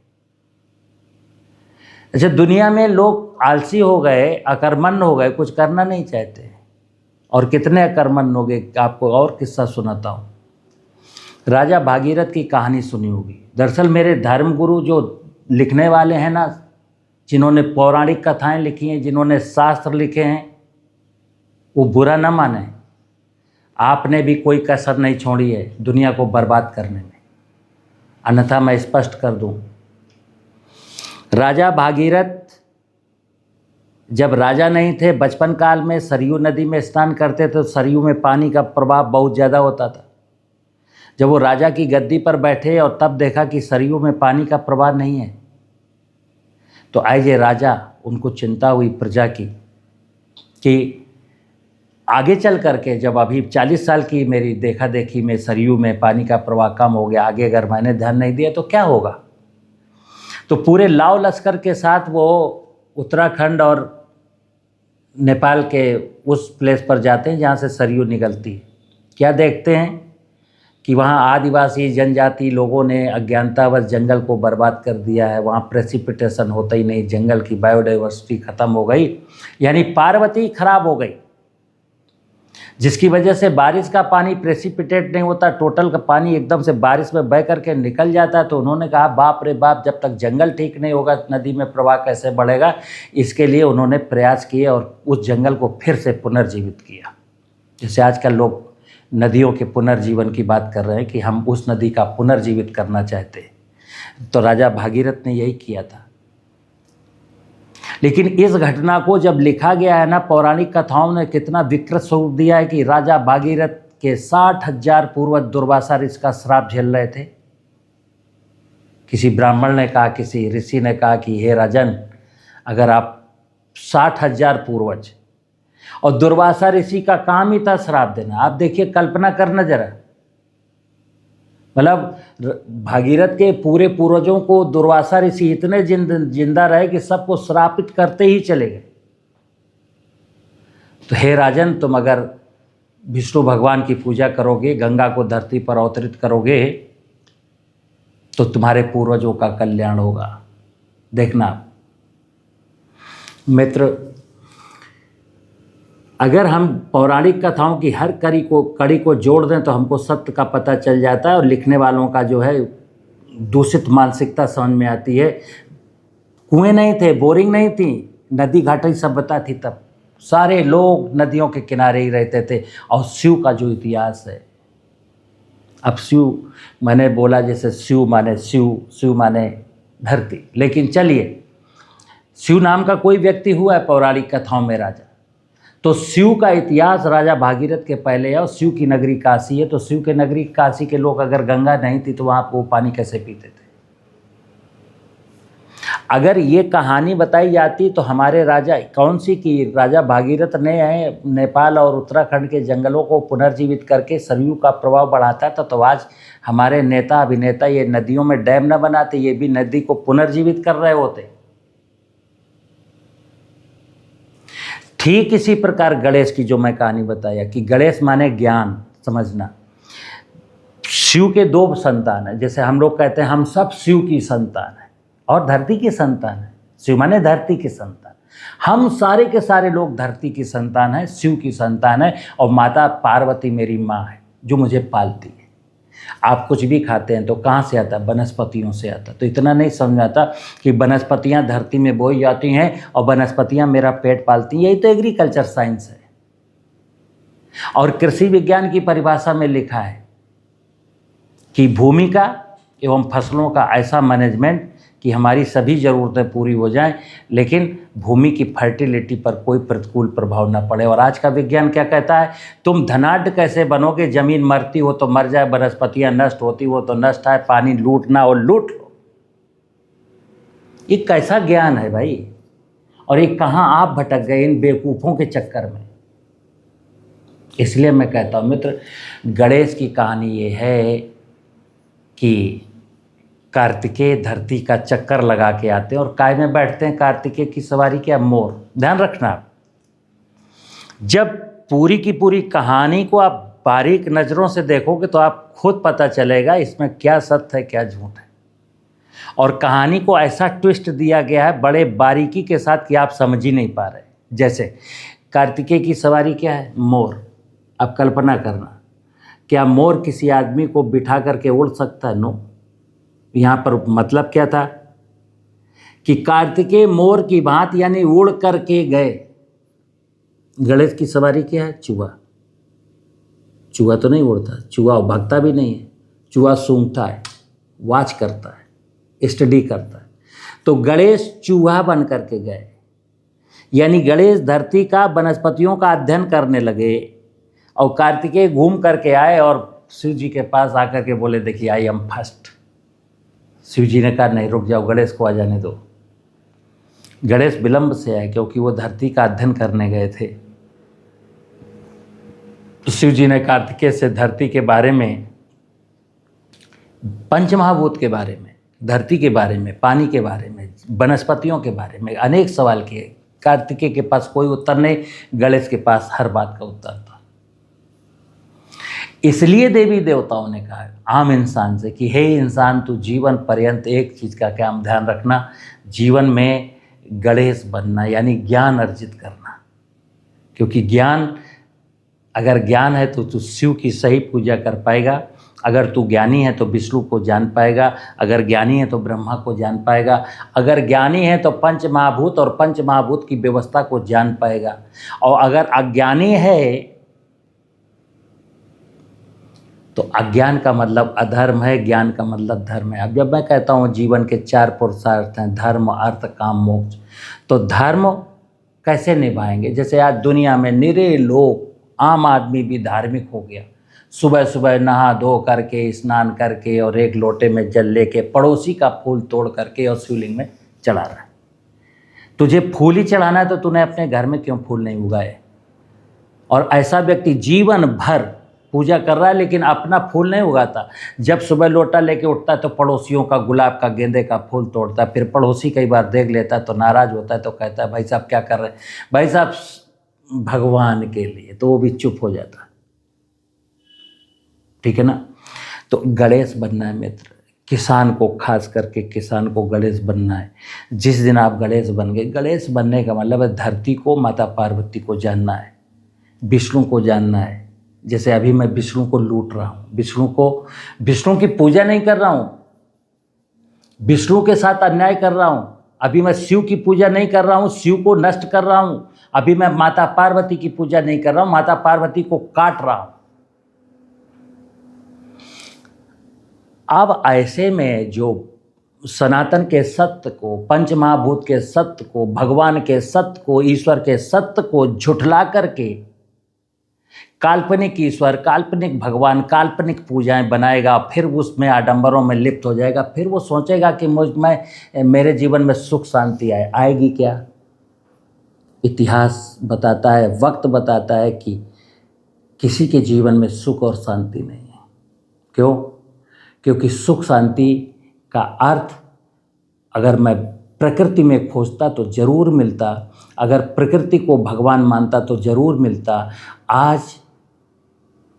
अच्छा, दुनिया में लोग आलसी हो गए, अकर्मण्य हो गए, कुछ करना नहीं चाहते। और कितने अकर्मण्य हो गए, आपको और किस्सा सुनाता हूँ। राजा भागीरथ की कहानी सुनी होगी। दरअसल मेरे धर्मगुरु जो लिखने वाले हैं ना, जिन्होंने पौराणिक कथाएं लिखी हैं, जिन्होंने शास्त्र लिखे हैं, वो बुरा न माने, आपने भी कोई कसर नहीं छोड़ी है दुनिया को बर्बाद करने में। अन्यथा मैं स्पष्ट कर दूं, राजा भागीरथ जब राजा नहीं थे, बचपन काल में सरयू नदी में स्नान करते थे तो सरयू में पानी का प्रभाव बहुत ज़्यादा होता था। जब वो राजा की गद्दी पर बैठे और तब देखा कि सरयू में पानी का प्रवाह नहीं है, तो एज ए राजा उनको चिंता हुई प्रजा की कि आगे चल करके, जब अभी 40 साल की मेरी देखा देखी में सरयू में पानी का प्रवाह कम हो गया, आगे अगर मैंने ध्यान नहीं दिया तो क्या होगा। तो पूरे लाव लश्कर के साथ वो उत्तराखंड और नेपाल के उस प्लेस पर जाते हैं जहाँ से सरयू निकलती है। क्या देखते हैं कि वहाँ आदिवासी जनजाति लोगों ने अज्ञानतावश जंगल को बर्बाद कर दिया है, वहाँ प्रेसिपिटेशन होता ही नहीं, जंगल की बायोडाइवर्सिटी ख़त्म हो गई, यानी पार्वती खराब हो गई, जिसकी वजह से बारिश का पानी प्रेसिपिटेट नहीं होता, टोटल का पानी एकदम से बारिश में बह करके निकल जाता है। तो उन्होंने कहा बाप रे बाप, जब तक जंगल ठीक नहीं होगा नदी में प्रवाह कैसे बढ़ेगा। इसके लिए उन्होंने प्रयास किए और उस जंगल को फिर से पुनर्जीवित किया। जैसे आजकल लोग नदियों के पुनर्जीवन की बात कर रहे हैं कि हम उस नदी का पुनर्जीवित करना चाहते हैं, तो राजा भागीरथ ने यही किया था। लेकिन इस घटना को जब लिखा गया है ना, पौराणिक कथाओं ने कितना विकृत स्वरूप दिया है कि राजा भागीरथ के 60,000 पूर्वज दुर्वासा ऋषि का श्राप झेल रहे थे। किसी ब्राह्मण ने कहा, किसी ऋषि ने कहा कि हे राजन, अगर आप 60,000 पूर्वज, और दुर्वासा ऋषि का काम ही था श्राप देना। आप देखिए, कल्पना करना जरा, मतलब भागीरथ के पूरे पूर्वजों को दुर्वासा ऋषि इतने जिंदा रहे कि सबको श्रापित करते ही चले गए। तो हे राजन, तुम अगर विष्णु भगवान की पूजा करोगे, गंगा को धरती पर अवतरित करोगे, तो तुम्हारे पूर्वजों का कल्याण होगा। देखना मित्र, अगर हम पौराणिक कथाओं की हर कड़ी को जोड़ दें तो हमको सत्य का पता चल जाता है, और लिखने वालों का जो है दूषित मानसिकता समझ में आती है। कुएं नहीं थे, बोरिंग नहीं थी, नदी घाटी सभ्यता थी, तब सारे लोग नदियों के किनारे ही रहते थे। और शिव का जो इतिहास है, अब शिव मैंने बोला जैसे शिव माने शिव, शिव माने धरती, लेकिन चलिए, शिव नाम का कोई व्यक्ति हुआ है पौराणिक कथाओं में राजा, तो शिव का इतिहास राजा भागीरथ के पहले है, और शिव की नगरी काशी है। तो शिव के नगरी काशी के लोग अगर गंगा नहीं थी तो वहाँ वो पानी कैसे पीते थे? अगर ये कहानी बताई जाती तो हमारे राजा, कौन सी की राजा भागीरथ ने नेपाल और उत्तराखंड के जंगलों को पुनर्जीवित करके सरयू का प्रभाव बढ़ाता था, तो आज हमारे नेता अभिनेता ये नदियों में डैम न बनाते, ये भी नदी को पुनर्जीवित कर रहे होते। ठीक इसी प्रकार गणेश की जो मैं कहानी बताया कि गणेश माने ज्ञान, समझना। शिव के दो संतान है, जैसे हम लोग कहते हैं हम सब शिव की संतान है और धरती की संतान है। शिव माने धरती की संतान, हम सारे के सारे लोग धरती की संतान है, शिव की संतान है। और माता पार्वती मेरी माँ है जो मुझे पालती है। आप कुछ भी खाते हैं तो कहाँ से आता है? वनस्पतियों से आता। तो इतना नहीं समझ आता कि वनस्पतियाँ धरती में बोई जाती हैं और वनस्पतियाँ मेरा पेट पालती हैं। यही तो एग्रीकल्चर साइंस है। और कृषि विज्ञान की परिभाषा में लिखा है कि भूमि का एवं फसलों का ऐसा मैनेजमेंट कि हमारी सभी ज़रूरतें पूरी हो जाएं, लेकिन भूमि की फर्टिलिटी पर कोई प्रतिकूल प्रभाव न पड़े। और आज का विज्ञान क्या कहता है? तुम धनाढ्य कैसे बनोगे? ज़मीन मरती हो तो मर जाए, वनस्पतियाँ नष्ट होती हो तो नष्ट है, पानी लूटना और लूट लो। ये कैसा ज्ञान है भाई? और ये कहाँ आप भटक गए इन बेवकूफ़ों के चक्कर में? इसलिए मैं कहता हूँ मित्र, गणेश की कहानी ये है कि कार्तिकेय धरती का चक्कर लगा के आते हैं और काय में बैठते हैं। कार्तिकेय की सवारी क्या? मोर। ध्यान रखना, आप जब पूरी की पूरी कहानी को आप बारीक नज़रों से देखोगे तो आप खुद पता चलेगा इसमें क्या सत्य है क्या झूठ है। और कहानी को ऐसा ट्विस्ट दिया गया है बड़े बारीकी के साथ कि आप समझ ही नहीं पा रहे। जैसे कार्तिकेय की सवारी क्या है? मोर। अब कल्पना करना, क्या मोर किसी आदमी को बिठा करके उड़ सकता है? नो। यहाँ पर मतलब क्या था कि कार्तिकेय मोर की भांति यानी उड़ करके गए। गणेश की सवारी क्या है? चूहा। चूहा तो नहीं उड़ता, चूहा भागता भी नहीं है, चूहा सूंघता है, वॉच करता है, स्टडी करता है। तो गणेश चूहा बन करके गए, यानी गणेश धरती का वनस्पतियों का अध्ययन करने लगे। और कार्तिकेय घूम करके आए और शिव जी के पास आकर के बोले, देखिए आई एम फर्स्ट। शिव जी ने कहा नहीं, रुक जाओ, गणेश को आ जाने दो। गणेश विलंब से आए क्योंकि वो धरती का अध्ययन करने गए थे। तो शिव जी ने कार्तिकेय से धरती के बारे में, पंचमहाभूत के बारे में, धरती के बारे में, पानी के बारे में, वनस्पतियों के बारे में अनेक सवाल किए। कार्तिकेय के पास कोई उत्तर नहीं, गणेश के पास हर बात का उत्तर था। इसलिए देवी देवताओं ने कहा आम इंसान से कि हे इंसान, तू जीवन पर्यंत एक चीज़ का क्या ध्यान रखना, जीवन में गणेश बनना, यानी ज्ञान अर्जित करना। क्योंकि ज्ञान, अगर ज्ञान है तो तू शिव की सही पूजा कर पाएगा, अगर तू ज्ञानी है तो विष्णु को जान पाएगा, अगर ज्ञानी है तो ब्रह्मा को जान पाएगा, अगर ज्ञानी है तो पंच महाभूत और पंच महाभूत की व्यवस्था को जान पाएगा, और अगर अज्ञानी है तो अज्ञान का मतलब अधर्म है, ज्ञान का मतलब धर्म है। अब जब मैं कहता हूँ जीवन के 4 पुरुषार्थ हैं, धर्म अर्थ काम मोक्ष, तो धर्म कैसे निभाएंगे? जैसे आज दुनिया में निरे लोग, आम आदमी भी धार्मिक हो गया, सुबह सुबह नहा धो करके स्नान करके और एक लोटे में जल लेके पड़ोसी का फूल तोड़ करके और शिवलिंग में चढ़ा रहा है। तुझे फूल ही चढ़ाना है तो तूने अपने घर में क्यों फूल नहीं उगाए? और ऐसा व्यक्ति जीवन भर पूजा कर रहा है लेकिन अपना फूल नहीं उगाता। जब सुबह लोटा लेके उठता है तो पड़ोसियों का गुलाब का गेंदे का फूल तोड़ता है, फिर पड़ोसी कई बार देख लेता है तो नाराज़ होता है, तो कहता है भाई साहब क्या कर रहे हैं? भाई साहब भगवान के लिए, तो वो भी चुप हो जाता है। ठीक है ना? तो गणेश बनना है मित्र, किसान को, खास करके किसान को गणेश बनना है। जिस दिन आप गणेश बन गए, गणेश बनने का मतलब है धरती को, माता पार्वती को जानना है, विष्णु को जानना है। जैसे अभी मैं विष्णु को लूट रहा हूँ, विष्णु की पूजा नहीं कर रहा हूँ, विष्णु के साथ अन्याय कर रहा हूँ। अभी मैं शिव की पूजा नहीं कर रहा हूँ, शिव को नष्ट कर रहा हूँ। अभी मैं माता पार्वती की पूजा नहीं कर रहा हूँ, माता पार्वती को काट रहा हूँ। अब ऐसे में जो सनातन के सत्य को, पंच महाभूत के सत्य को, भगवान के सत्य को, ईश्वर के सत्य को झुठला करके काल्पनिक ईश्वर, काल्पनिक भगवान, काल्पनिक पूजाएं बनाएगा, फिर उसमें आडंबरों में लिप्त हो जाएगा, फिर वो सोचेगा कि मेरे जीवन में सुख शांति आएगी क्या? इतिहास बताता है, वक्त बताता है कि किसी के जीवन में सुख और शांति नहीं है। क्यों? क्योंकि सुख शांति का अर्थ अगर मैं प्रकृति में खोजता तो ज़रूर मिलता, अगर प्रकृति को भगवान मानता तो ज़रूर मिलता। आज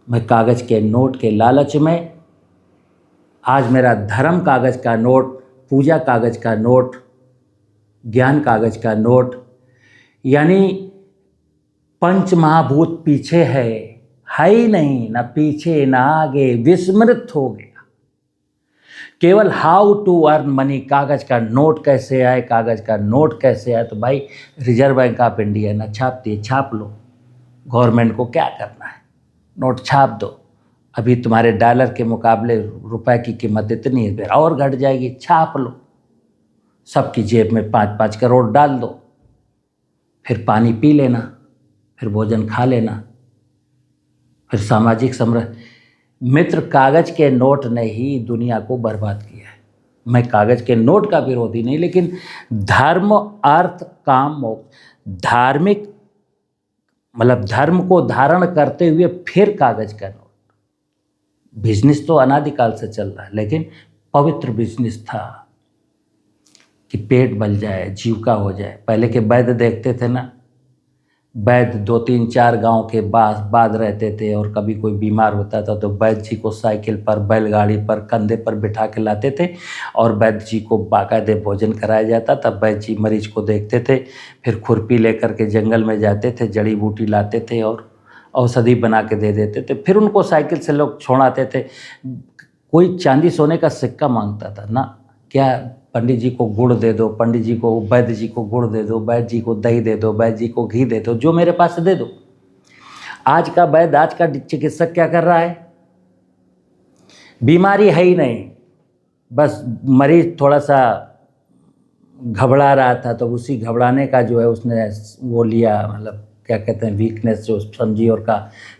मैं कागज़ के नोट के लालच में, आज मेरा धर्म कागज़ का नोट, पूजा कागज़ का नोट, ज्ञान कागज़ का नोट, यानी पंच महाभूत पीछे है ही नहीं, ना पीछे ना आगे, विस्मृत हो गया। केवल हाउ टू अर्न मनी, कागज़ का नोट कैसे आए, कागज़ का नोट कैसे आए? तो भाई रिजर्व बैंक ऑफ इंडिया ना छापती है, छाप लो। गवर्नमेंट को क्या करना है? नोट छाप दो। अभी तुम्हारे डॉलर के मुकाबले रुपए की कीमत इतनी है, फिर और घट जाएगी, छाप लो। सबकी जेब में 5-5 करोड़ डाल दो, फिर पानी पी लेना, फिर भोजन खा लेना, फिर सामाजिक मित्र, कागज़ के नोट ने ही दुनिया को बर्बाद किया है। मैं कागज़ के नोट का विरोधी नहीं, लेकिन धर्म अर्थ काम मोक्ष, धार्मिक मतलब धर्म को धारण करते हुए फिर कागज़ का नोट। बिजनेस तो अनादिकाल से चल रहा है, लेकिन पवित्र बिजनेस था कि पेट बल जाए, जीविका हो जाए। पहले के वैद्य देखते थे ना, वैद्य 2-3-4 गांव के बाद रहते थे, और कभी कोई बीमार होता था तो वैद्य जी को साइकिल पर, बैलगाड़ी पर, कंधे पर बिठा के लाते थे, और वैद्य जी को बाकायदे भोजन कराया जाता था। वैद्य जी मरीज को देखते थे, फिर खुरपी लेकर के जंगल में जाते थे, जड़ी बूटी लाते थे और औषधि बना के दे देते थे, फिर उनको साइकिल से लोग छोड़ाते थे। कोई चांदी सोने का सिक्का मांगता था ना, क्या पंडित जी को गुड़ दे दो, पंडित जी को, वैद्य जी को गुड़ दे दो, वैद्य जी को दही दे दो, वैद्य जी को घी दे दो, जो मेरे पास दे दो। आज का वैद्य, आज का चिकित्सक क्या कर रहा है? बीमारी है ही नहीं, बस मरीज थोड़ा सा घबरा रहा था तो उसी घबराने का जो है उसने वो लिया, मतलब क्या कहते हैं, वीकनेस जो समझिए, और का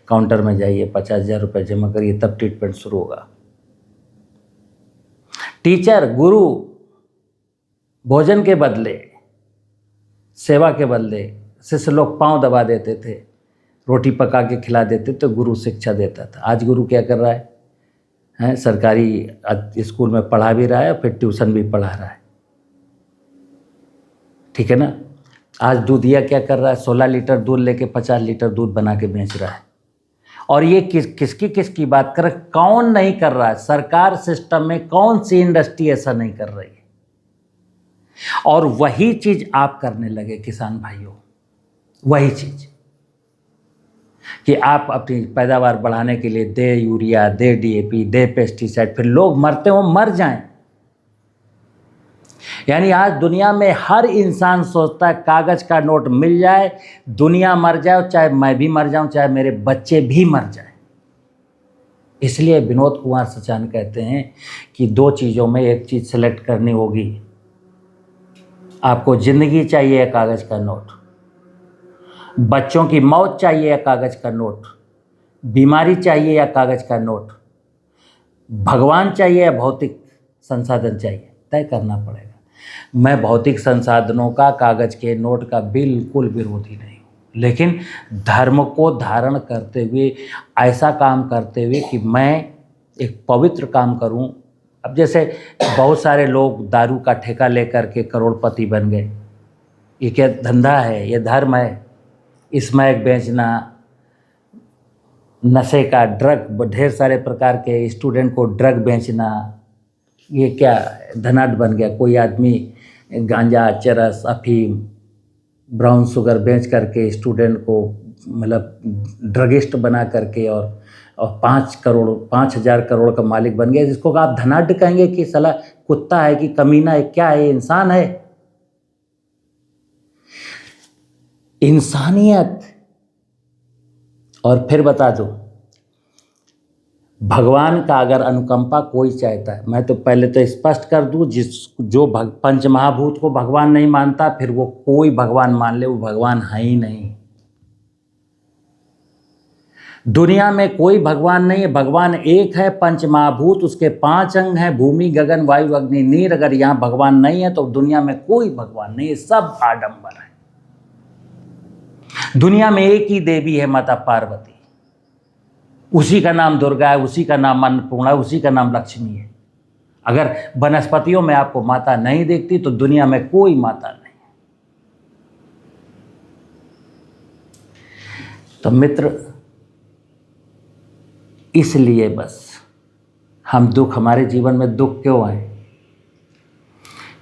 काउंटर में जाइए, 50,000 रुपये जमा करिए, तब ट्रीटमेंट शुरू होगा। टीचर, गुरु भोजन के बदले, सेवा के बदले शिष्य लोग पांव दबा देते थे, रोटी पका के खिला देते तो गुरु शिक्षा देता था। आज गुरु क्या कर रहा है? सरकारी स्कूल में पढ़ा भी रहा है, फिर ट्यूशन भी पढ़ा रहा है। ठीक है ना? आज दूधिया क्या कर रहा है? 16 लीटर दूध लेके 50 लीटर दूध बना के बेच रहा है, और ये किसकी बात कर, कौन नहीं कर रहा है? सरकार सिस्टम में कौन सी इंडस्ट्री ऐसा नहीं कर रही है? और वही चीज आप करने लगे किसान भाइयों, वही चीज कि आप अपनी पैदावार बढ़ाने के लिए दे यूरिया, दे डीएपी, दे पेस्टिसाइड, फिर लोग मरते हो मर जाएं। यानी आज दुनिया में हर इंसान सोचता है कागज का नोट मिल जाए, दुनिया मर जाए, चाहे मैं भी मर जाऊं, चाहे मेरे बच्चे भी मर जाएं। इसलिए विनोद कुमार सचान कहते हैं कि दो चीज़ों में एक चीज़ सेलेक्ट करनी होगी। आपको जिंदगी चाहिए या कागज का नोट, बच्चों की मौत चाहिए या कागज का नोट, बीमारी चाहिए या कागज का नोट, भगवान चाहिए या भौतिक संसाधन चाहिए, तय करना पड़ेगा। मैं भौतिक संसाधनों का, कागज के नोट का बिल्कुल विरोधी नहीं हूँ, लेकिन धर्म को धारण करते हुए, ऐसा काम करते हुए कि मैं एक पवित्र काम करूँ। अब जैसे बहुत सारे लोग दारू का ठेका लेकर के करोड़पति बन गए, ये क्या धंधा है? ये धर्म है? स्मैक बेचना, नशे का ड्रग, ढेर सारे प्रकार के स्टूडेंट को ड्रग बेचना, ये क्या धनाढ्य बन गया? कोई आदमी गांजा, चरस, अफीम, ब्राउन शुगर बेच करके स्टूडेंट को मतलब ड्रगिस्ट बना करके और 5,000 करोड़ का मालिक बन गया, जिसको आप धनाढ्य कहेंगे कि साला कुत्ता है कि कमीना है, क्या है? इंसान है। इंसानियत। और फिर बता दो, भगवान का अगर अनुकंपा कोई चाहता है, मैं तो पहले तो स्पष्ट कर दूं, जो पंच महाभूत को भगवान नहीं मानता, फिर वो कोई भगवान मान ले, वो भगवान है ही नहीं। दुनिया में कोई भगवान नहीं है, भगवान एक है। पंच महाभूत, उसके 5 अंग हैं, भूमि, गगन, वायु, अग्नि, नीर। अगर यहाँ भगवान नहीं है तो दुनिया में कोई भगवान नहीं है, सब आडंबर है। दुनिया में एक ही देवी है, माता पार्वती, उसी का नाम दुर्गा है, उसी का नाम अन्नपूर्णा है, उसी का नाम लक्ष्मी है। अगर वनस्पतियों में आपको माता नहीं दिखती तो दुनिया में कोई माता नहीं है। तो मित्र, इसलिए बस हमारे जीवन में दुख क्यों है?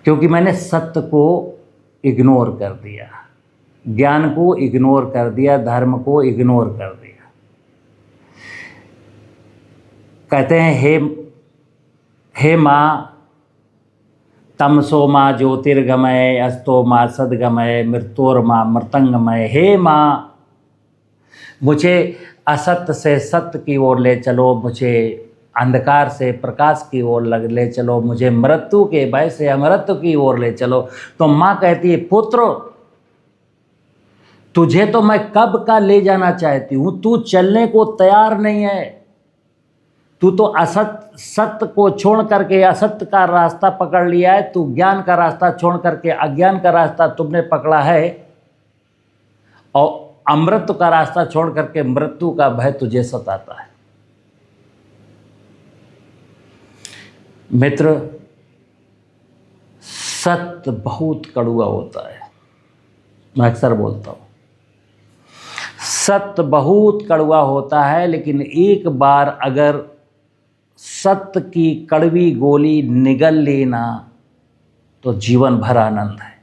क्योंकि मैंने सत्य को इग्नोर कर दिया, ज्ञान को इग्नोर कर दिया, धर्म को इग्नोर कर दिया। कहते हैं हे माँ तमसो माँ ज्योतिर्गमय, अस्तो माँ सद्गमय, मृत्योर माँ मृतंगमय। हे माँ, मुझे असत्य से सत्य की ओर ले चलो, मुझे अंधकार से प्रकाश की ओर ले चलो, मुझे मृत्यु के भय से अमृत्यु की ओर ले चलो। तो माँ कहती है, पुत्र तुझे तो मैं कब का ले जाना चाहती हूँ, तू चलने को तैयार नहीं है। तू तो सत्य को छोड़ करके असत्य का रास्ता पकड़ लिया है। तू ज्ञान का रास्ता छोड़ करके अज्ञान का रास्ता तुमने पकड़ा है, और अमृत का रास्ता छोड़ करके मृत्यु का भय तुझे सताता है। मित्र, सत्य बहुत कड़वा होता है। मैं अक्सर बोलता हूँ, सत्य बहुत कड़वा होता है, लेकिन एक बार अगर सत्य की कड़वी गोली निगल लेना तो जीवन भर आनंद है।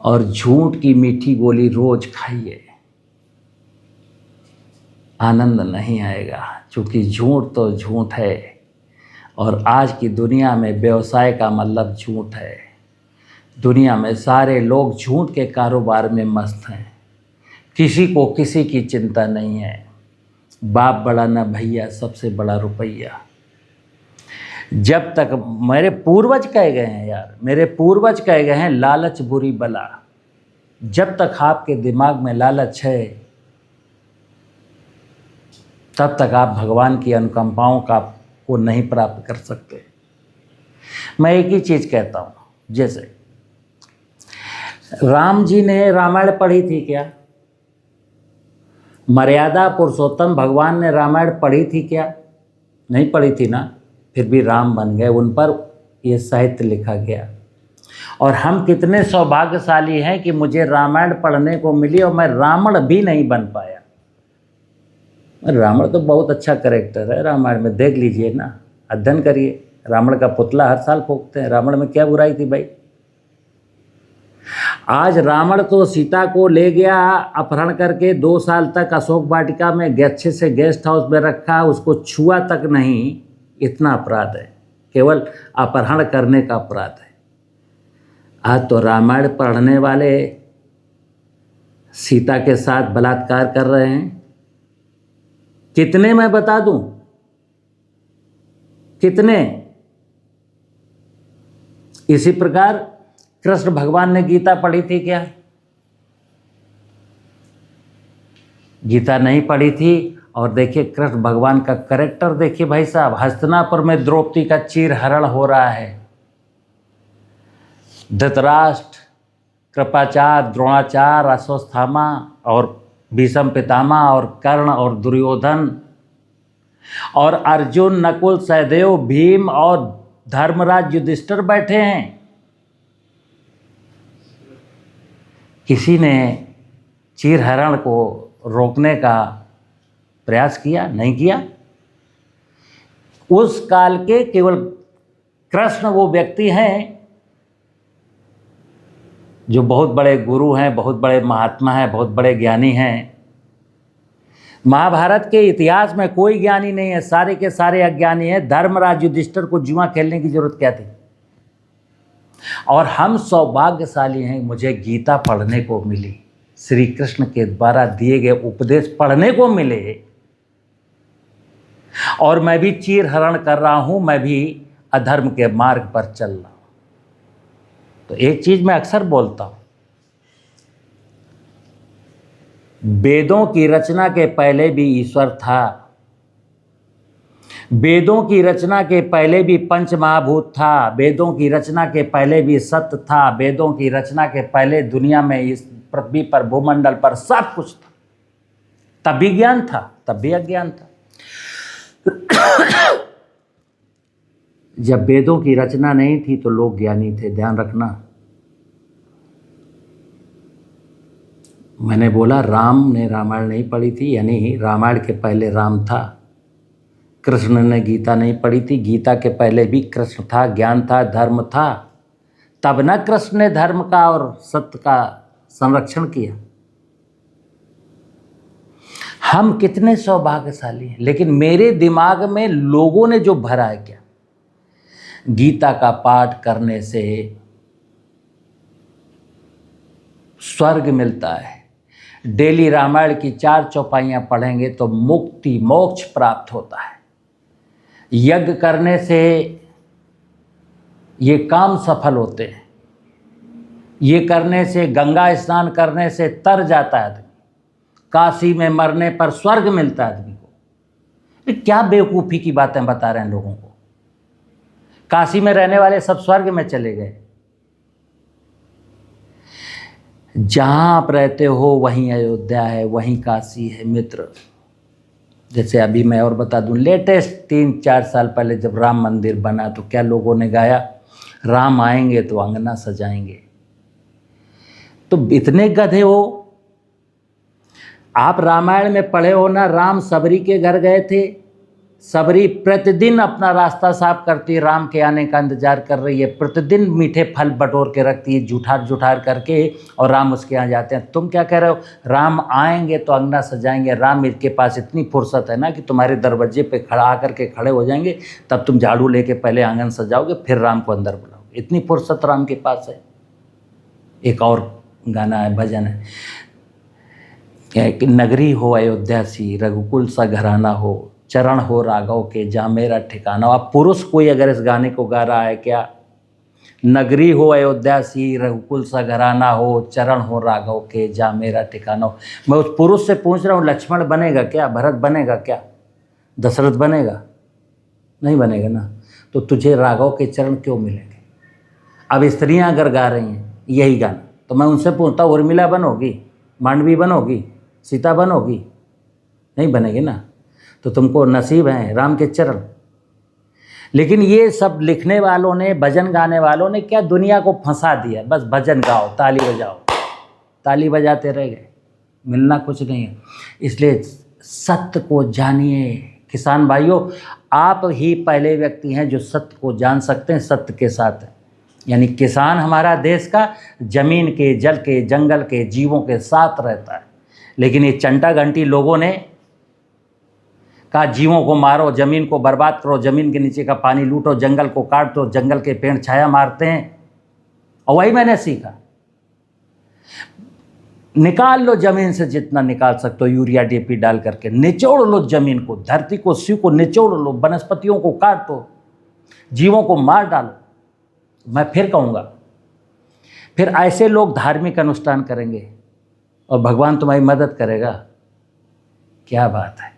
और झूठ की मीठी गोली रोज खाइए, आनंद नहीं आएगा, क्योंकि झूठ तो झूठ है। और आज की दुनिया में व्यवसाय का मतलब झूठ है। दुनिया में सारे लोग झूठ के कारोबार में मस्त हैं, किसी को किसी की चिंता नहीं है। बाप बड़ा ना भैया, सबसे बड़ा रुपया। जब तक मेरे पूर्वज कह गए हैं यार, मेरे पूर्वज कह गए हैं, लालच बुरी बला। जब तक आपके दिमाग में लालच है, तब तक आप भगवान की अनुकंपाओं को नहीं प्राप्त कर सकते। मैं एक ही चीज़ कहता हूँ, जैसे राम जी ने रामायण पढ़ी थी क्या? मर्यादा पुरुषोत्तम भगवान ने रामायण पढ़ी थी क्या? नहीं पढ़ी थी ना, फिर भी राम बन गए, उन पर ये साहित्य लिखा गया। और हम कितने सौभाग्यशाली हैं कि मुझे रामायण पढ़ने को मिली और मैं रावण भी नहीं बन पाया। रावण तो बहुत अच्छा कैरेक्टर है रामायण में, देख लीजिए ना, अध्ययन करिए। रावण का पुतला हर साल फूकते हैं, रावण में क्या बुराई थी भाई। आज रावण तो सीता को ले गया अपहरण करके, 2 साल तक अशोक वाटिका में अच्छे से गेस्ट हाउस में रखा, उसको छुआ तक नहीं, इतना अपराध है, केवल अपहरण करने का अपराध है। आज तो रामायण पढ़ने वाले सीता के साथ बलात्कार कर रहे हैं। कितने मैं बता दूं, कितने। इसी प्रकार कृष्ण भगवान ने गीता पढ़ी थी क्या? गीता नहीं पढ़ी थी। और देखिए कृष्ण भगवान का कैरेक्टर देखिए भाई साहब, हस्तिनापुर में द्रौपदी का चीरहरण हो रहा है। धृतराष्ट्र, कृपाचार्य, द्रोणाचार्य, अश्वत्थामा और भीष्म पितामह और कर्ण और दुर्योधन और अर्जुन, नकुल, सहदेव, भीम और धर्मराज युधिष्ठिर बैठे हैं। किसी ने चीरहरण को रोकने का प्रयास किया? नहीं किया। उस काल के केवल कृष्ण वो व्यक्ति हैं जो बहुत बड़े गुरु हैं, बहुत बड़े महात्मा हैं, बहुत बड़े ज्ञानी हैं। महाभारत के इतिहास में कोई ज्ञानी नहीं है, सारे के सारे अज्ञानी हैं। धर्मराज युधिष्ठिर को जुआ खेलने की जरूरत क्या थी? और हम सौभाग्यशाली हैं, मुझे गीता पढ़ने को मिली, श्री कृष्ण के द्वारा दिए गए उपदेश पढ़ने को मिले, और मैं भी चीरहरण कर रहा हूं, मैं भी अधर्म के मार्ग पर चल रहा हूं। तो एक चीज मैं अक्सर बोलता हूं, वेदों की रचना के पहले भी ईश्वर था, वेदों की रचना के पहले भी पंच महाभूत था, वेदों की रचना के पहले भी सत्य था, वेदों की रचना के पहले दुनिया में, इस पृथ्वी पर, भूमंडल पर सब कुछ था। तब भी ज्ञान था, तब भी अज्ञान था। जब वेदों की रचना नहीं थी तो लोग ज्ञानी थे, ध्यान रखना। मैंने बोला राम ने रामायण नहीं पढ़ी थी, यानी रामायण के पहले राम था। कृष्ण ने गीता नहीं पढ़ी थी, गीता के पहले भी कृष्ण था, ज्ञान था, धर्म था। तब न कृष्ण ने धर्म का और सत्य का संरक्षण किया। हम कितने सौभाग्यशाली हैं। लेकिन मेरे दिमाग में लोगों ने जो भरा है क्या, गीता का पाठ करने से स्वर्ग मिलता है, डेली रामायण की 4 चौपाइयाँ पढ़ेंगे तो मुक्ति, मोक्ष प्राप्त होता है, यज्ञ करने से ये काम सफल होते हैं, ये करने से, गंगा स्नान करने से तर जाता है आदमी, काशी में मरने पर स्वर्ग मिलता है आदमी को। क्या बेवकूफ़ी की बातें बता रहे हैं लोगों को। काशी में रहने वाले सब स्वर्ग में चले गए। जहाँ आप रहते हो वहीं अयोध्या है, वहीं काशी है मित्र। जैसे अभी मैं और बता दूं, लेटेस्ट 3-4 साल पहले जब राम मंदिर बना तो क्या लोगों ने गाया, राम आएंगे तो अंगना सजाएंगे। तो इतने गधे हो आप। रामायण में पढ़े हो ना, राम सबरी के घर गए थे, सबरी प्रतिदिन अपना रास्ता साफ करती है, राम के आने का इंतजार कर रही है, प्रतिदिन मीठे फल बटोर के रखती है, जुठार जुठार करके, और राम उसके यहाँ जाते हैं। तुम क्या कह रहे हो, राम आएंगे तो अंगना सजाएंगे। राम के पास इतनी फुर्सत है ना कि तुम्हारे दरवाजे पे खड़ा आकर के खड़े हो जाएंगे, तब तुम झाड़ू लेके पहले आंगन सजाओगे, फिर राम को अंदर बुलाओगे। इतनी फुर्सत राम के पास है। एक और गाना है, भजन है कि नगरी हो अयोध्या सी, रघुकुल सा घराना हो, चरण हो राघव के, जहाँ मेरा ठिकाना हो। अब पुरुष कोई अगर इस गाने को गा रहा है क्या, नगरी हो अयोध्या सी, रघुकुल सा घराना हो, चरण हो राघव के, जहाँ मेरा ठिकाना हो। मैं उस पुरुष से पूछ रहा हूँ, लक्ष्मण बनेगा क्या, भरत बनेगा क्या, दशरथ बनेगा? नहीं बनेगा ना। तो तुझे राघव के चरण क्यों मिलेंगे? अब स्त्रियाँ अगर गा रही हैं यही गाना, तो मैं उनसे पूछता हूँ, उर्मिला बनोगी, मांडवी बनोगी, सीता बनोगी? नहीं बनेगी ना। तो तुमको नसीब है राम के चरण। लेकिन ये सब लिखने वालों ने, भजन गाने वालों ने क्या दुनिया को फंसा दिया। बस भजन गाओ, ताली बजाओ, ताली बजाते रह गए, मिलना कुछ नहीं है। इसलिए सत्य को जानिए। किसान भाइयों, आप ही पहले व्यक्ति हैं जो सत्य को जान सकते हैं, सत्य के साथ हैं। यानी किसान हमारा देश का जमीन के, जल के, जंगल के, जीवों के साथ रहता है। लेकिन ये चंटा घंटी लोगों ने कहा जीवों को मारो, ज़मीन को बर्बाद करो, ज़मीन के नीचे का पानी लूटो, जंगल को काट दो, जंगल के पेड़ छाया मारते हैं। और वही मैंने सीखा। निकाल लो ज़मीन से जितना निकाल सकते हो, यूरिया डीएपी डाल करके निचोड़ लो ज़मीन को, धरती को, शिव को निचोड़ लो, वनस्पतियों को काट दो, जीवों को मार डालो। मैं फिर कहूँगा, फिर ऐसे लोग धार्मिक अनुष्ठान करेंगे और भगवान तुम्हारी मदद करेगा। क्या बात है,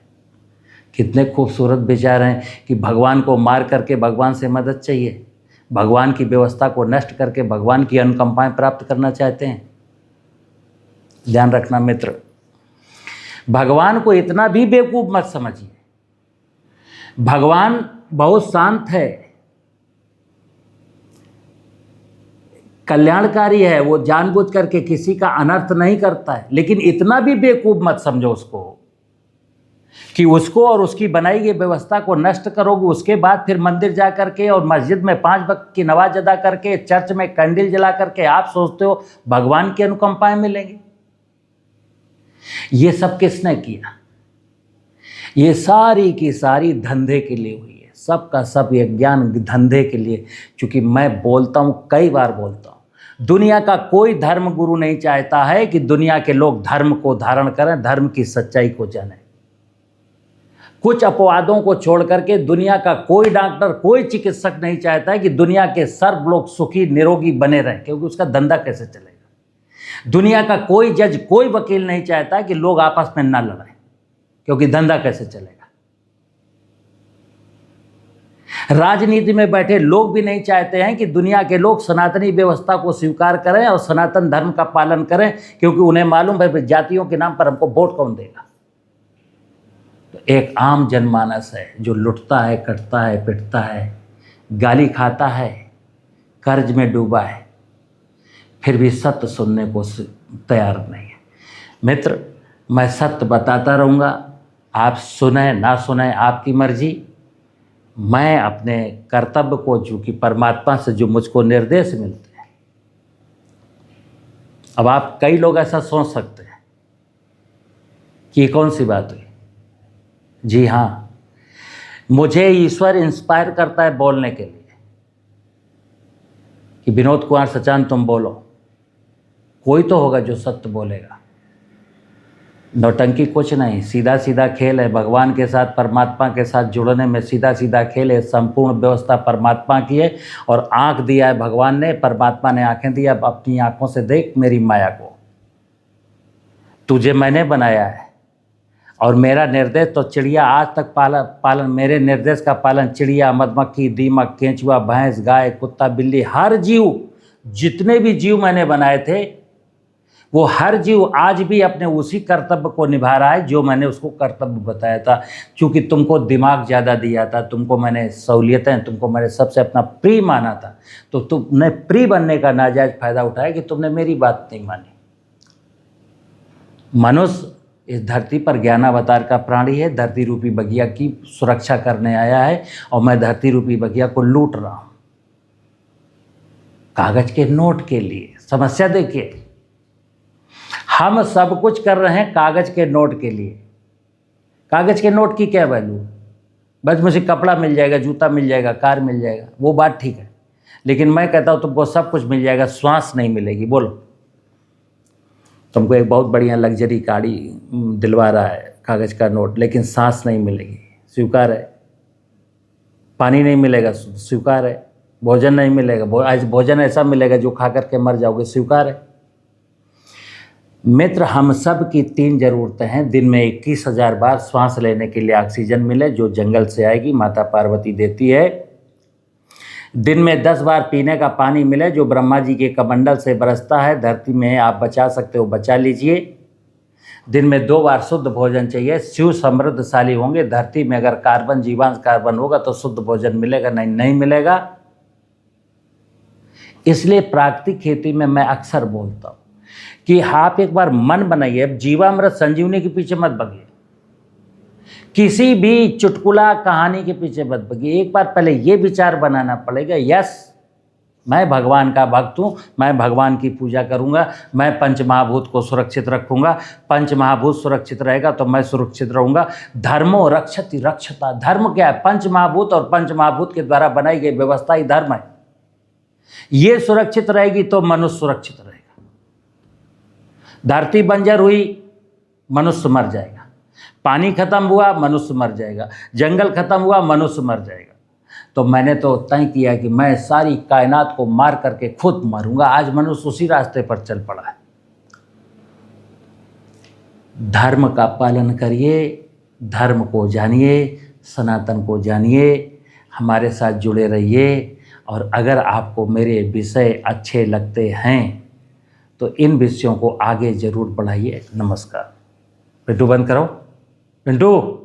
कितने खूबसूरत विचार हैं कि भगवान को मार करके भगवान से मदद चाहिए, भगवान की व्यवस्था को नष्ट करके भगवान की अनुकंपाएं प्राप्त करना चाहते हैं। ध्यान रखना मित्र, भगवान को इतना भी बेवकूफ मत समझिए। भगवान बहुत शांत है, कल्याणकारी है, वो जानबूझ करके किसी का अनर्थ नहीं करता है। लेकिन इतना भी बेवकूफ मत समझो उसको कि उसको और उसकी बनाई गई व्यवस्था को नष्ट करोगे, उसके बाद फिर मंदिर जा करके और मस्जिद में 5 वक्त की नमाज अदा करके, चर्च में कैंडल जला करके आप सोचते हो भगवान की अनुकंपाएं मिलेंगी। ये सब किसने किया? ये सारी की सारी धंधे के लिए हुई है, सबका सब ये ज्ञान धंधे के लिए। क्योंकि मैं बोलता हूँ, कई बार बोलता हूँ, दुनिया का कोई धर्म गुरु नहीं चाहता है कि दुनिया के लोग धर्म को धारण करें, धर्म की सच्चाई को जानें। कुछ अपवादों को छोड़ करके दुनिया का कोई डॉक्टर, कोई चिकित्सक नहीं चाहता है कि दुनिया के सर्व लोग सुखी निरोगी बने रहें, क्योंकि उसका धंधा कैसे चलेगा। दुनिया का कोई जज, कोई वकील नहीं चाहता कि लोग आपस में ना लड़ें, क्योंकि धंधा कैसे चलेगा। राजनीति में बैठे लोग भी नहीं चाहते हैं कि दुनिया के लोग सनातनी व्यवस्था को स्वीकार करें और सनातन धर्म का पालन करें, क्योंकि उन्हें मालूम है जातियों के नाम पर हमको वोट कौन देगा। तो एक आम जनमानस है जो लुटता है, कटता है, पिटता है, गाली खाता है, कर्ज में डूबा है, फिर भी सत्य सुनने को तैयार नहीं है। मित्र, मैं सत्य बताता रहूँगा, आप सुने ना सुने आपकी मर्जी। मैं अपने कर्तव्य को, जो कि परमात्मा से जो मुझको निर्देश मिलते हैं। अब आप कई लोग ऐसा सोच सकते हैं कि ये कौन सी बात हुई। जी हाँ, मुझे ईश्वर इंस्पायर करता है बोलने के लिए कि विनोद कुमार सचान तुम बोलो। कोई तो होगा जो सत्य बोलेगा। नौटंकी कुछ नहीं, सीधा सीधा खेल है। भगवान के साथ, परमात्मा के साथ जुड़ने में सीधा सीधा खेल है। संपूर्ण व्यवस्था परमात्मा की है और आँख दिया है भगवान ने, परमात्मा ने आँखें दी। अब अपनी आँखों से देख मेरी माया को। तुझे मैंने बनाया है और मेरा निर्देश तो चिड़िया आज तक पालन मेरे निर्देश का पालन चिड़िया, मधुमक्खी, दीमक, केंचुआ, भैंस, गाय, कुत्ता, बिल्ली, हर जीव, जितने भी जीव मैंने बनाए थे वो हर जीव आज भी अपने उसी कर्तव्य को निभा रहा है जो मैंने उसको कर्तव्य बताया था। क्योंकि तुमको दिमाग ज़्यादा दिया था, तुमको मैंने सहूलियतें, तुमको मैंने सबसे अपना प्रिय माना था, तो तुमने प्रिय बनने का नाजायज़ फ़ायदा उठाया कि तुमने मेरी बात नहीं मानी। मनुष्य इस धरती पर ज्ञानावतार का प्राणी है, धरती रूपी बगिया की सुरक्षा करने आया है और मैं धरती रूपी बगिया को लूट रहा हूँ कागज के नोट के लिए। समस्या देखिए, हम सब कुछ कर रहे हैं कागज के नोट के लिए। कागज के नोट की क्या वैल्यू? बस मुझे कपड़ा मिल जाएगा, जूता मिल जाएगा, कार मिल जाएगा, वो बात ठीक है। लेकिन मैं कहता हूँ तुमको सब कुछ मिल जाएगा, श्वास नहीं मिलेगी। बोलो, तुमको एक बहुत बढ़िया लग्जरी गाड़ी दिलवा रहा है कागज़ का नोट, लेकिन सांस नहीं मिलेगी, स्वीकार है। पानी नहीं मिलेगा, स्वीकार है। भोजन नहीं मिलेगा, आज भोजन ऐसा मिलेगा जो खा कर के मर जाओगे, स्वीकार है। मित्र, हम सब की 3 ज़रूरतें हैं। दिन में 21,000 बार श्वास लेने के लिए ऑक्सीजन मिले, जो जंगल से आएगी, माता पार्वती देती है। दिन में 10 बार पीने का पानी मिले, जो ब्रह्मा जी के कमंडल से बरसता है। धरती में आप बचा सकते हो, बचा लीजिए। दिन में 2 बार शुद्ध भोजन चाहिए। शिव समृद्धशाली होंगे। धरती में अगर कार्बन, जीवांश कार्बन होगा तो शुद्ध भोजन मिलेगा, नहीं मिलेगा। इसलिए प्राकृतिक खेती में मैं अक्सर बोलता हूँ कि आप एक बार मन बनाइए। अब जीवामृत संजीवनी के पीछे मत भागिए। किसी भी चुटकुला कहानी के पीछे मत भागिए। एक बार पहले ये विचार बनाना पड़ेगा, यस मैं भगवान का भक्त हूँ, मैं भगवान की पूजा करूँगा, मैं पंच महाभूत को सुरक्षित रखूँगा, पंच महाभूत सुरक्षित रहेगा तो मैं सुरक्षित रहूँगा। धर्मो रक्षति रक्षता, धर्म क्या है? पंच महाभूत और पंच महाभूत के द्वारा बनाई गई व्यवस्था ही धर्म है। ये सुरक्षित रहेगी तो मनुष्य सुरक्षित रहेगा। धरती बंजर हुई, मनुष्य मर जाएगा। पानी खत्म हुआ, मनुष्य मर जाएगा। जंगल खत्म हुआ, मनुष्य मर जाएगा। तो मैंने तो तय किया कि मैं सारी कायनात को मार करके खुद मरूंगा। आज मनुष्य उसी रास्ते पर चल पड़ा है। धर्म का पालन करिए, धर्म को जानिए, सनातन को जानिए, हमारे साथ जुड़े रहिए। और अगर आपको मेरे विषय अच्छे लगते हैं तो इन विषयों को आगे जरूर बढ़ाइए। नमस्कार। पिंटू बंद करो, पिंटू।